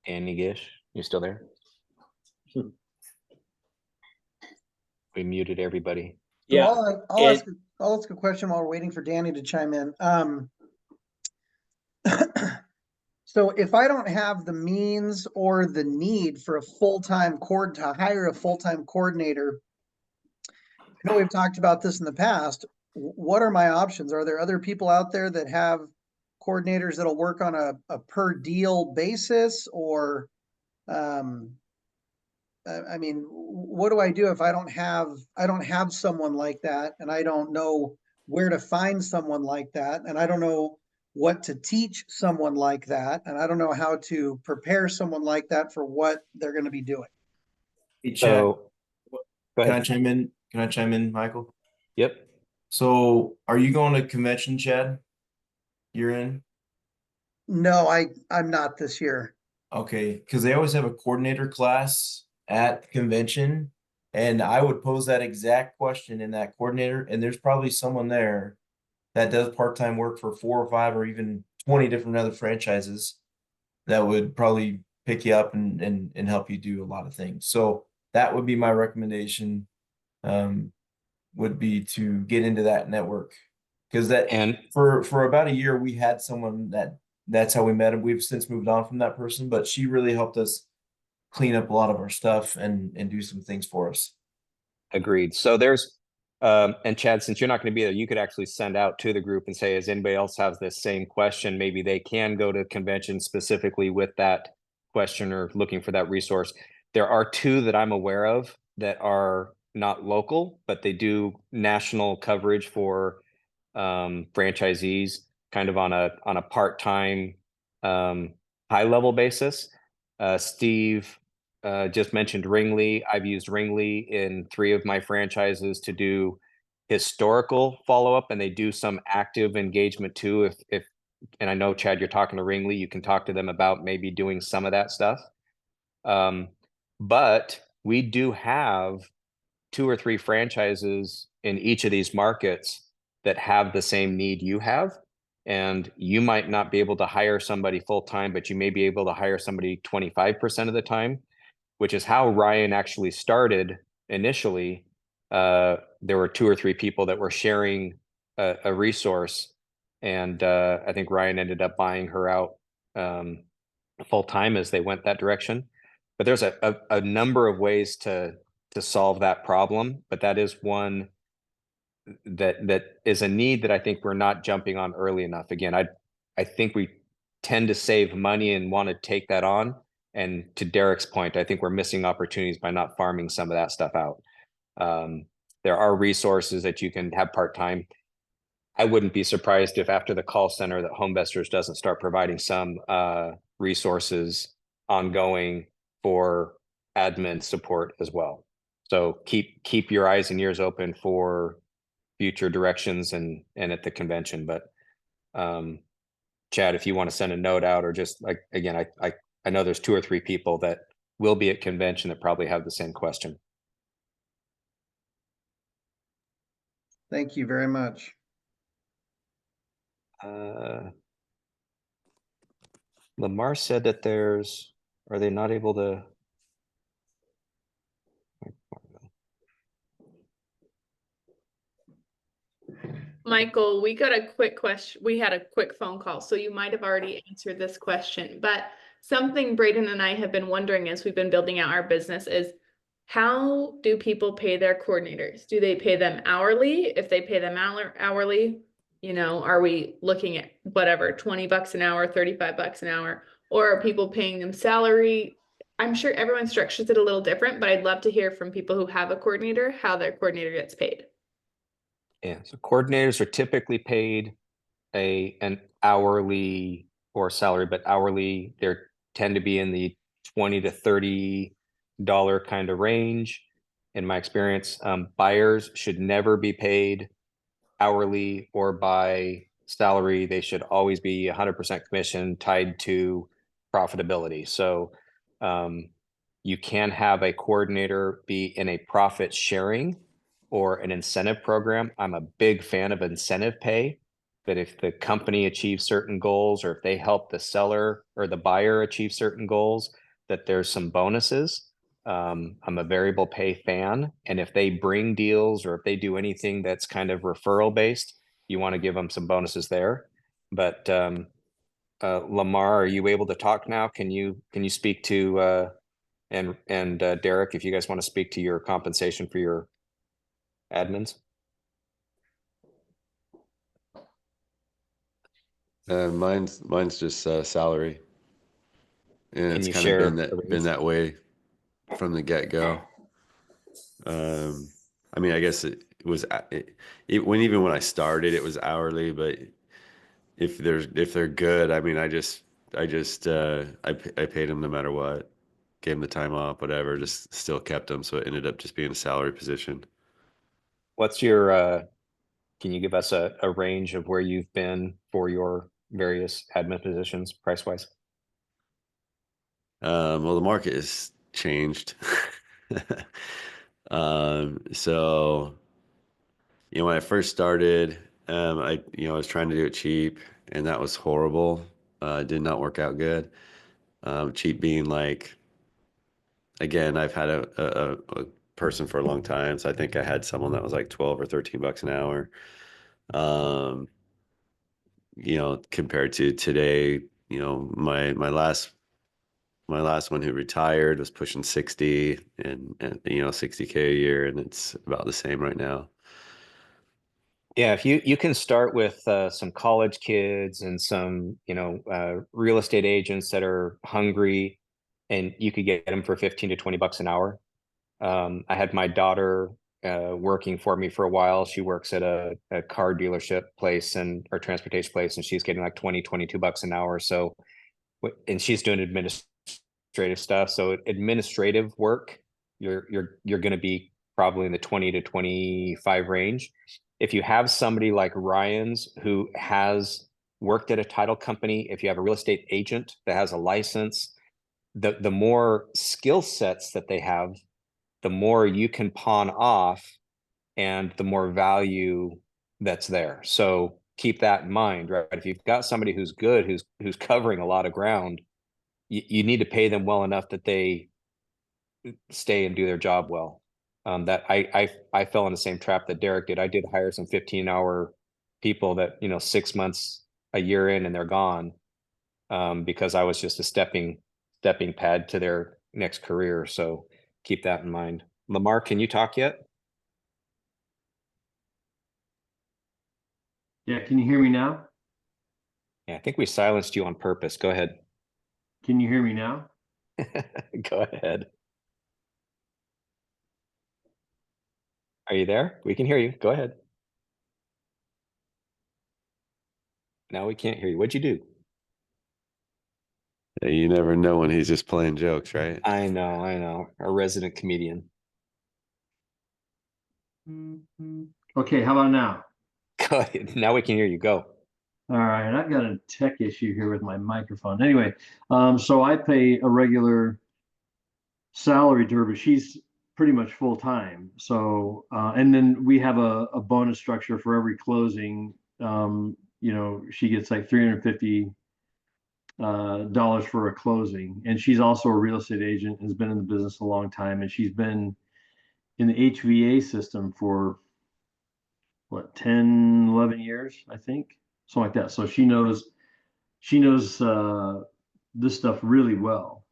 Danny Gish, you still there? We muted everybody. So Yeah. I'll ask a question while we're waiting for Danny to chime in. So if I don't have the means or the need for to hire a full-time coordinator, I know we've talked about this in the past. What are my options? Are there other people out there that have coordinators that'll work on a per deal basis, or I mean, what do I do if I don't have someone like that, and I don't know where to find someone like that, and I don't know what to teach someone like that, and I don't know how to prepare someone like that for what they're going to be doing? Hey, Chad, So, go can I ahead. chime in? Can I chime in, Michael? Yep. So, are you going to convention, Chad? You're in? No, I'm not this year. Okay, because they always have a coordinator class at the convention, and I would pose that exact question in that coordinator, and there's probably someone there that does part-time work for 4 or 5 or even 20 different other franchises that would probably pick you up and help you do a lot of things. So that would be my recommendation, would be to get into that network. Because that And for about a year we had someone that that's how we met him. We've since moved on from that person, but she really helped us clean up a lot of our stuff and do some things for us. Agreed. So there's, and Chad, since you're not going to be there, you could actually send out to the group and say, as anybody else has this same question, maybe they can go to convention specifically with that question or looking for that resource. There are two that I'm aware of that are not local, but they do national coverage for franchisees kind of on a part-time high level basis. Steve just mentioned Ringly. I've used Ringly in 3 of my franchises to do historical follow-up, and they do some active engagement too. If and I know Chad, you're talking to Ringly, you can talk to them about maybe doing some of that stuff. But we do have 2 or 3 franchises in each of these markets that have the same need you have. And you might not be able to hire somebody full-time, but you may be able to hire somebody 25% of the time, which is how Ryan actually started initially. There were 2 or 3 people that were sharing a resource, and I think Ryan ended up buying her out full-time as they went that direction. But there's a number of ways to solve that problem, but that is one that is a need that I think we're not jumping on early enough. Again, I think we tend to save money and want to take that on. And to Derek's point, I think we're missing opportunities by not farming some of that stuff out. There are resources that you can have part-time. I wouldn't be surprised if after the call center that Homevestors doesn't start providing some resources ongoing for admin support as well. So keep your eyes and ears open for future directions and at the convention. But Chad, if you want to send a note out, or just like, again, I know there's 2 or 3 people that will be at convention that probably have the same question. Thank you very much. Lamar said that are they not able to? Michael, we got a quick question. We had a quick phone call, so you might have already answered this question, but something Braden and I have been wondering as we've been building out our business is, how do people pay their coordinators? Do they pay them hourly? If they pay them hourly, are we looking at whatever, $20 an hour, $35 an hour, or are people paying them salary? I'm sure everyone structures it a little different, but I'd love to hear from people who have a coordinator, how their coordinator gets paid. Yeah, so coordinators are typically paid an hourly or salary, but hourly they tend to be in the $20 to $30 kind of range. In my experience, buyers should never be paid hourly or by salary. They should always be 100% commission tied to profitability. So you can have a coordinator be in a profit sharing or an incentive program. I'm a big fan of incentive pay, that if the company achieves certain goals, or if they help the seller or the buyer achieve certain goals, that there's some bonuses. I'm a variable pay fan. And if they bring deals, or if they do anything that's kind of referral based, you want to give them some bonuses there. But Lamar, are you able to talk now? Can you speak to and Derek, if you guys want to speak to your compensation for your admins? Mine's just salary, and Can it's you kind share of been that way from the get-go. I mean, I guess it was even when I started, it was hourly, but if they're good, I mean, I paid them no matter what, gave them the time off, whatever, just still kept them, so it ended up just being a salary position. What's your can you give us a range of where you've been for your various admin positions price wise? Well, the market has changed. So, when I first started, I was trying to do it cheap, and that was horrible. It did not work out good. Cheap being like, again, I've had a person for a long time, so I think I had someone that was like $12 or $13 an hour. Compared to today, my last one who retired was pushing 60 and 60K a year, and it's about the same right now. Yeah, if you can start with some college kids and some real estate agents that are hungry, and you could get them for 15 to 20 bucks an hour. I had my daughter working for me for a while. She works at a car dealership place or transportation place, and she's getting like 20, 22 bucks an hour. So, and she's doing administrative stuff. So administrative work, you're going to be probably in the 20 to 25 range. If you have somebody like Ryan's who has worked at a title company, if you have a real estate agent that has a license, the more skill sets that they have, the more you can pawn off and the more value that's there. So keep that in mind, right? If you've got somebody who's good, who's covering a lot of ground, you need to pay them well enough that they stay and do their job well. That I fell in the same trap that Derek did. I did hire some 15-hour people that 6 months, a year in, and they're gone, because I was just a stepping pad to their next career. So keep that in mind. Lamar, can you talk yet? Yeah, can you hear me now? Yeah, I think we silenced you on purpose. Go ahead. Can you hear me now? Go ahead. Are you there? We can hear you. Go ahead. Now we can't hear you. What'd you do? You never know when he's just playing jokes, right? I know. Our resident comedian. Okay, how about now? Go ahead. Now we can hear you. Go. All right, I've got a tech issue here with my microphone. Anyway, so I pay a regular salary to her, but she's pretty much full time. So, and then we have a bonus structure for every closing. She gets like $350 for a closing, and she's also a real estate agent, has been in the business a long time, and she's been in the HVA system for what, 10, 11 years, I think, something like that. So she knows this stuff really well.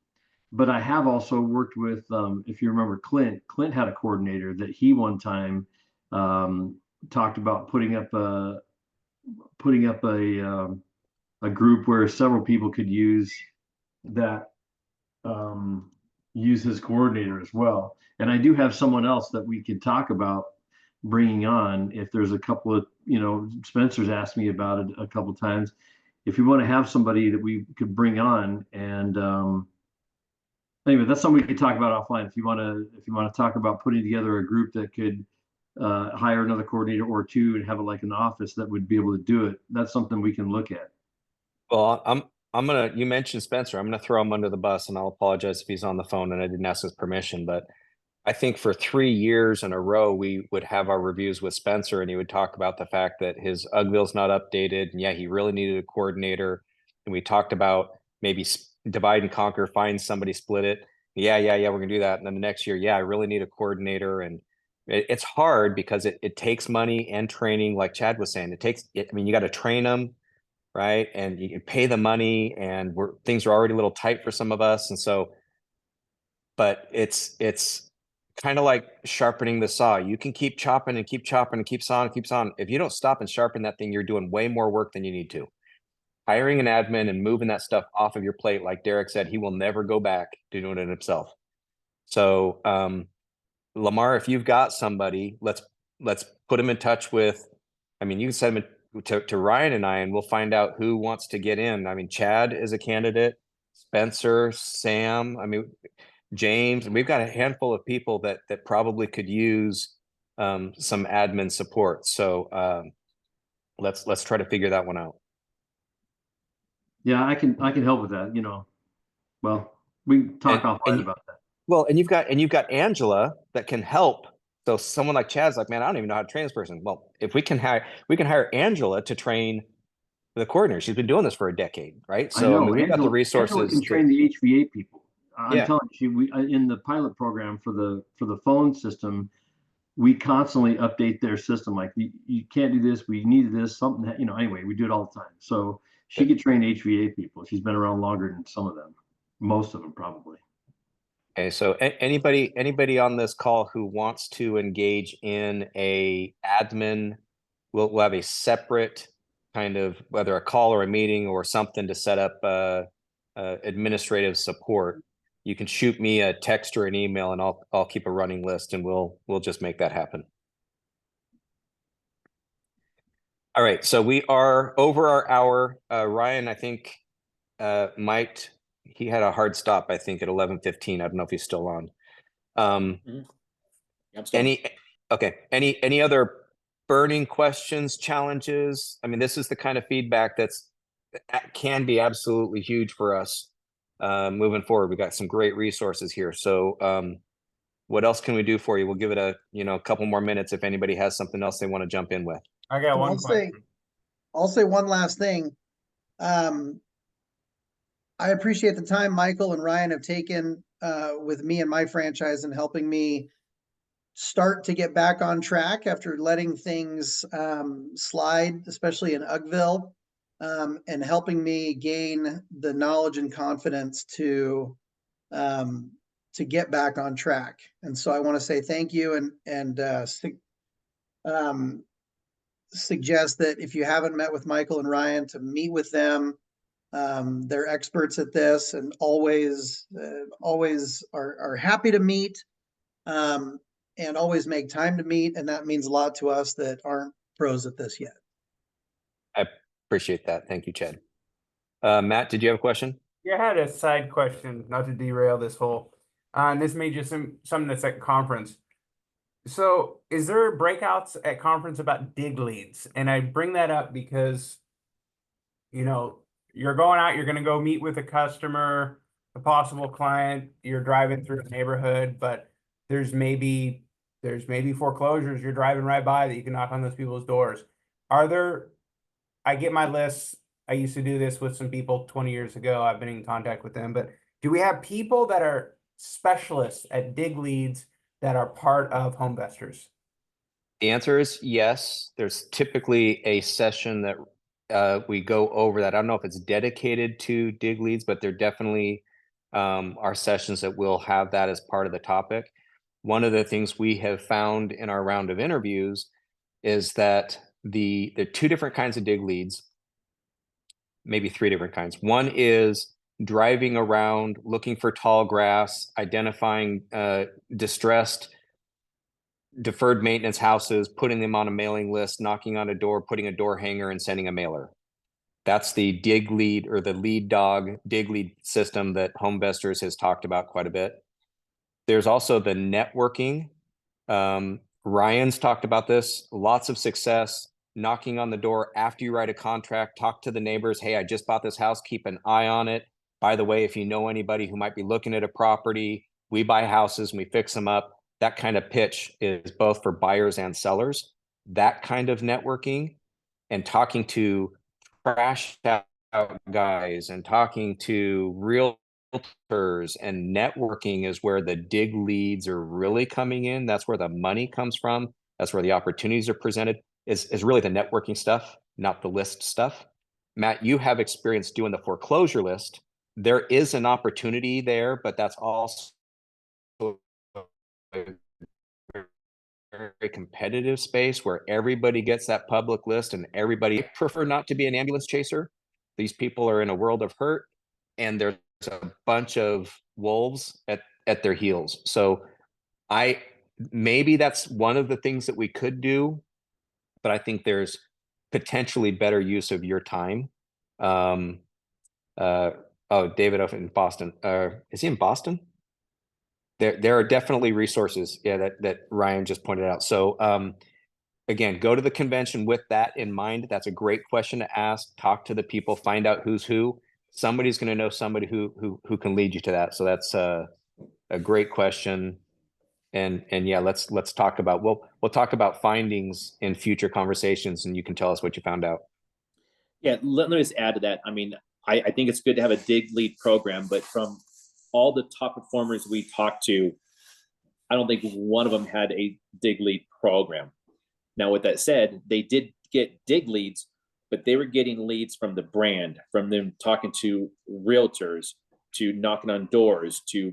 But I have also worked with, if you remember, Clint had a coordinator that he one time talked about putting up a group where several people could use that, use his coordinator as well. And I do have someone else that we could talk about bringing on if there's a couple of, Spencer's asked me about it a couple of times. If you want to have somebody that we could bring on, and anyway, that's something we could talk about offline. If you want to talk about putting together a group that could hire another coordinator or two and have it like an office that would be able to do it, that's something we can look at. Well, you mentioned Spencer. I'm gonna throw him under the bus, and I'll apologize if he's on the phone and I didn't ask his permission, but I think for 3 years in a row, we would have our reviews with Spencer, and he would talk about the fact that his UGVille's not updated. And yeah, he really needed a coordinator. And we talked about maybe divide and conquer, find somebody, split it. Yeah, we're gonna do that. And then the next year, yeah, I really need a coordinator. And it's hard because it takes money and training, like Chad was saying. You got to train them, right? And you can pay the money, and things are already a little tight for some of us. And so, but it's kind of like sharpening the saw. You can keep chopping and keep chopping and keep sawing, keep sawing. If you don't stop and sharpen that thing, you're doing way more work than you need to. Hiring an admin and moving that stuff off of your plate, like Derek said, he will never go back to doing it himself. So, Lamar, if you've got somebody, let's put him in touch with, you can send him to Ryan and I, and we'll find out who wants to get in. Chad is a candidate, Spencer, Sam, James, and we've got a handful of people that probably could use some admin support. So let's try to figure that one out. Yeah, I can help with that. Well, we can talk offline about that. Well, and you've got Angela that can help. So someone like Chad's like, man, I don't even know how to train this person. Well, if we can hire Angela to train the coordinator. She's been doing this for a decade, right? So we've got the resources. Angela can train the HVA people. I'm telling you, we in the pilot program for the phone system, we constantly update their system. Like, you can't do this, we need this, something that, anyway, we do it all the time. So She could train HVA people. She's been around longer than some of them, most of them probably. Okay, so anybody on this call who wants to engage in a admin, we'll have a separate kind of, whether a call or a meeting or something to set up administrative support. You can shoot me a text or an email, and I'll keep a running list, and we'll just make that happen. All right, so we are over our hour. Ryan, I think he had a hard stop, I think, at 11:15. I don't know if he's still on. I'm still- Any other burning questions, challenges? I mean, this is the kind of feedback that can be absolutely huge for us moving forward. We've got some great resources here. So what else can we do for you? We'll give it a couple more minutes if anybody has something else they want to jump in with. I got one question. I'll say one last thing. I appreciate the time Michael and Ryan have taken with me and my franchise and helping me start to get back on track after letting things slide, especially in Uggville, and helping me gain the knowledge and confidence to get back on track. And so I want to say thank you and suggest that if you haven't met with Michael and Ryan, to meet with them. They're experts at this and always are happy to meet and always make time to meet. And that means a lot to us that aren't pros at this yet. I appreciate that. Thank you, Chad. Matt, did you have a question? Yeah, I had a side question, not to derail this whole, and this may just something that's at conference. So is there breakouts at conference about dig leads? And I bring that up because, you're going out, you're going to go meet with a customer, a possible client, you're driving through a neighborhood, but there's maybe foreclosures you're driving right by that you can knock on those people's doors. I get my lists. I used to do this with some people 20 years ago. I've been in contact with them, but do we have people that are specialists at dig leads that are part of Homevestors? The answer is yes. There's typically a session that we go over that. I don't know if it's dedicated to dig leads, but there definitely are sessions that will have that as part of the topic. One of the things we have found in our round of interviews is that the two different kinds of dig leads, maybe three different kinds. One is driving around, looking for tall grass, identifying distressed, deferred maintenance houses, putting them on a mailing list, knocking on a door, putting a door hanger, and sending a mailer. That's the dig lead or the lead dog dig lead system that Homevestors has talked about quite a bit. There's also the networking. Ryan's talked about this, lots of success, knocking on the door after you write a contract, talk to the neighbors. Hey, I just bought this house, keep an eye on it. By the way, if you know anybody who might be looking at a property, we buy houses and we fix them up. That kind of pitch is both for buyers and sellers. That kind of networking and talking to trash out guys and talking to realtors and networking is where the dig leads are really coming in. That's where the money comes from. That's where the opportunities are presented, is really the networking stuff, not the list stuff. Matt, you have experience doing the foreclosure list. There is an opportunity there, but that's also a very competitive space where everybody gets that public list and everybody prefer not to be an ambulance chaser. These people are in a world of hurt and there's a bunch of wolves at their heels. So maybe that's one of the things that we could do, but I think there's potentially better use of your time. David up in Boston. Is he in Boston? There are definitely resources, that Ryan just pointed out. So again, go to the convention with that in mind. That's a great question to ask. Talk to the people, find out who's who. Somebody's going to know somebody who can lead you to that. So that's a great question. And yeah, let's talk about we'll talk about findings in future conversations, and you can tell us what you found out. Yeah, let me just add to that. I mean, I think it's good to have a dig lead program, but from all the top performers we talked to, I don't think one of them had a dig lead program. Now, with that said, they did get dig leads but they were getting leads from the brand, from them talking to realtors, to knocking on doors, to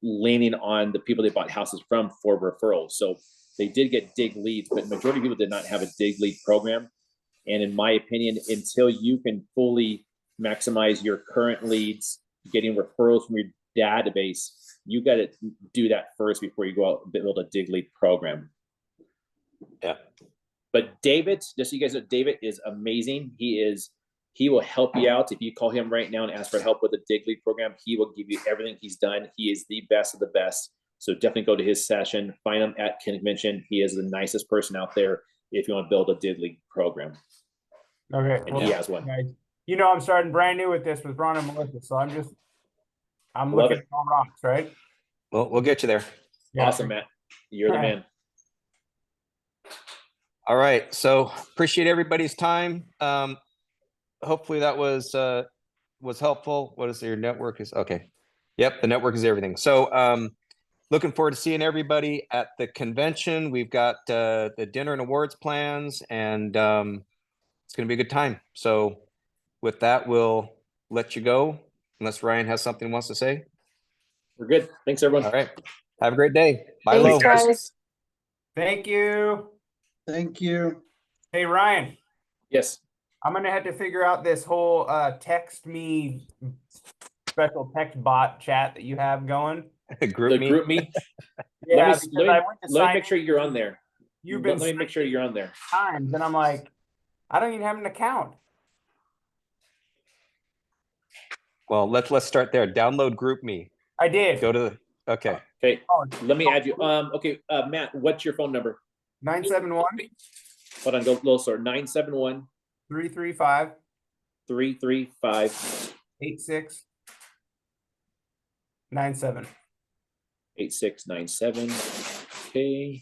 leaning on the people they bought houses from for referrals. So they did get dig leads, but majority of people did not have a dig lead program. And in my opinion, until you can fully maximize your current leads, getting referrals from your database, you got to do that first before you go out and build a dig lead program. Yeah. But David, just so you guys know, David is amazing. He will help you out. If you call him right now and ask for help with the dig lead program, he will give you everything he's done. He is the best of the best. So definitely go to his session, find him at convention. He is the nicest person out there if you want to build a dig lead program. Okay. And he has one. Guys, you know, I'm starting brand new with this with Ron and Melissa, so I'm Love looking it. at all rocks, right? Well, we'll get you there. Yeah. Awesome, Matt. You're the man. All right. So appreciate everybody's time. Hopefully that was helpful. What is your network is? Okay. Yep. The network is everything. So, looking forward to seeing everybody at the convention. We've got, the dinner and awards plans, and, it's going to be a good time. So with that, we'll let you go unless Ryan has something he wants to say. We're good. Thanks, everyone. All right. Have a great day. Bye, Thanks, Lo. guys. Thank you. Thank you. Hey, Ryan, Yes. I'm going to have to figure out this whole text me special text bot chat that you have going. Group me. Group me. Yeah, let because me I went to let me sign make sure in you're on there. You've Let been me make sure you're on there. times, and I'm like, I don't even have an account. Well, let's start there. Download Group Me. I did. Go to the, okay. Okay. Oh, Let me add you. Okay. Matt, what's your phone number? 971 Hold on. Go a little slower. 971 335 335 8697. 8697. Okay.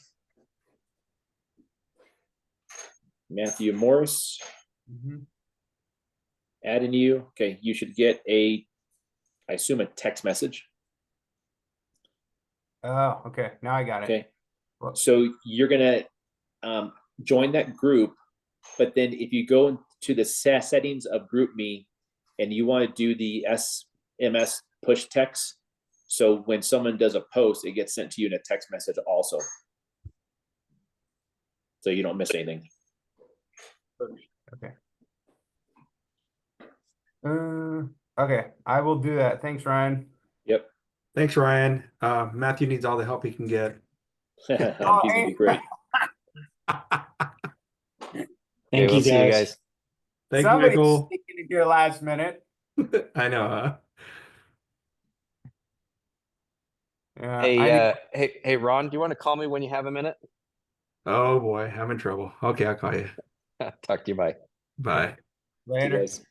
Matthew Morris, adding you. Okay, you should get I assume a text message. Oh, okay. Now I got it. Okay. So you're gonna join that group, but then if you go into the settings of GroupMe and you want to do the SMS push text, so when someone does a post, it gets sent to you in a text message also, so you don't miss anything. Okay. Okay, I will do that. Thanks, Ryan. Yep. Thanks, Ryan. Matthew needs all the help he can get. He's gonna be great. Okay, Thank we'll you, see you guys. guys. Thank you, Somebody's Nicole. sneaking into your last minute. I know, huh? Yeah, Hey, Ron, do you want to call me when you have a minute? Oh boy, I'm in trouble. Okay, I'll call you. Talk to you. Bye. Bye. See you later. guys.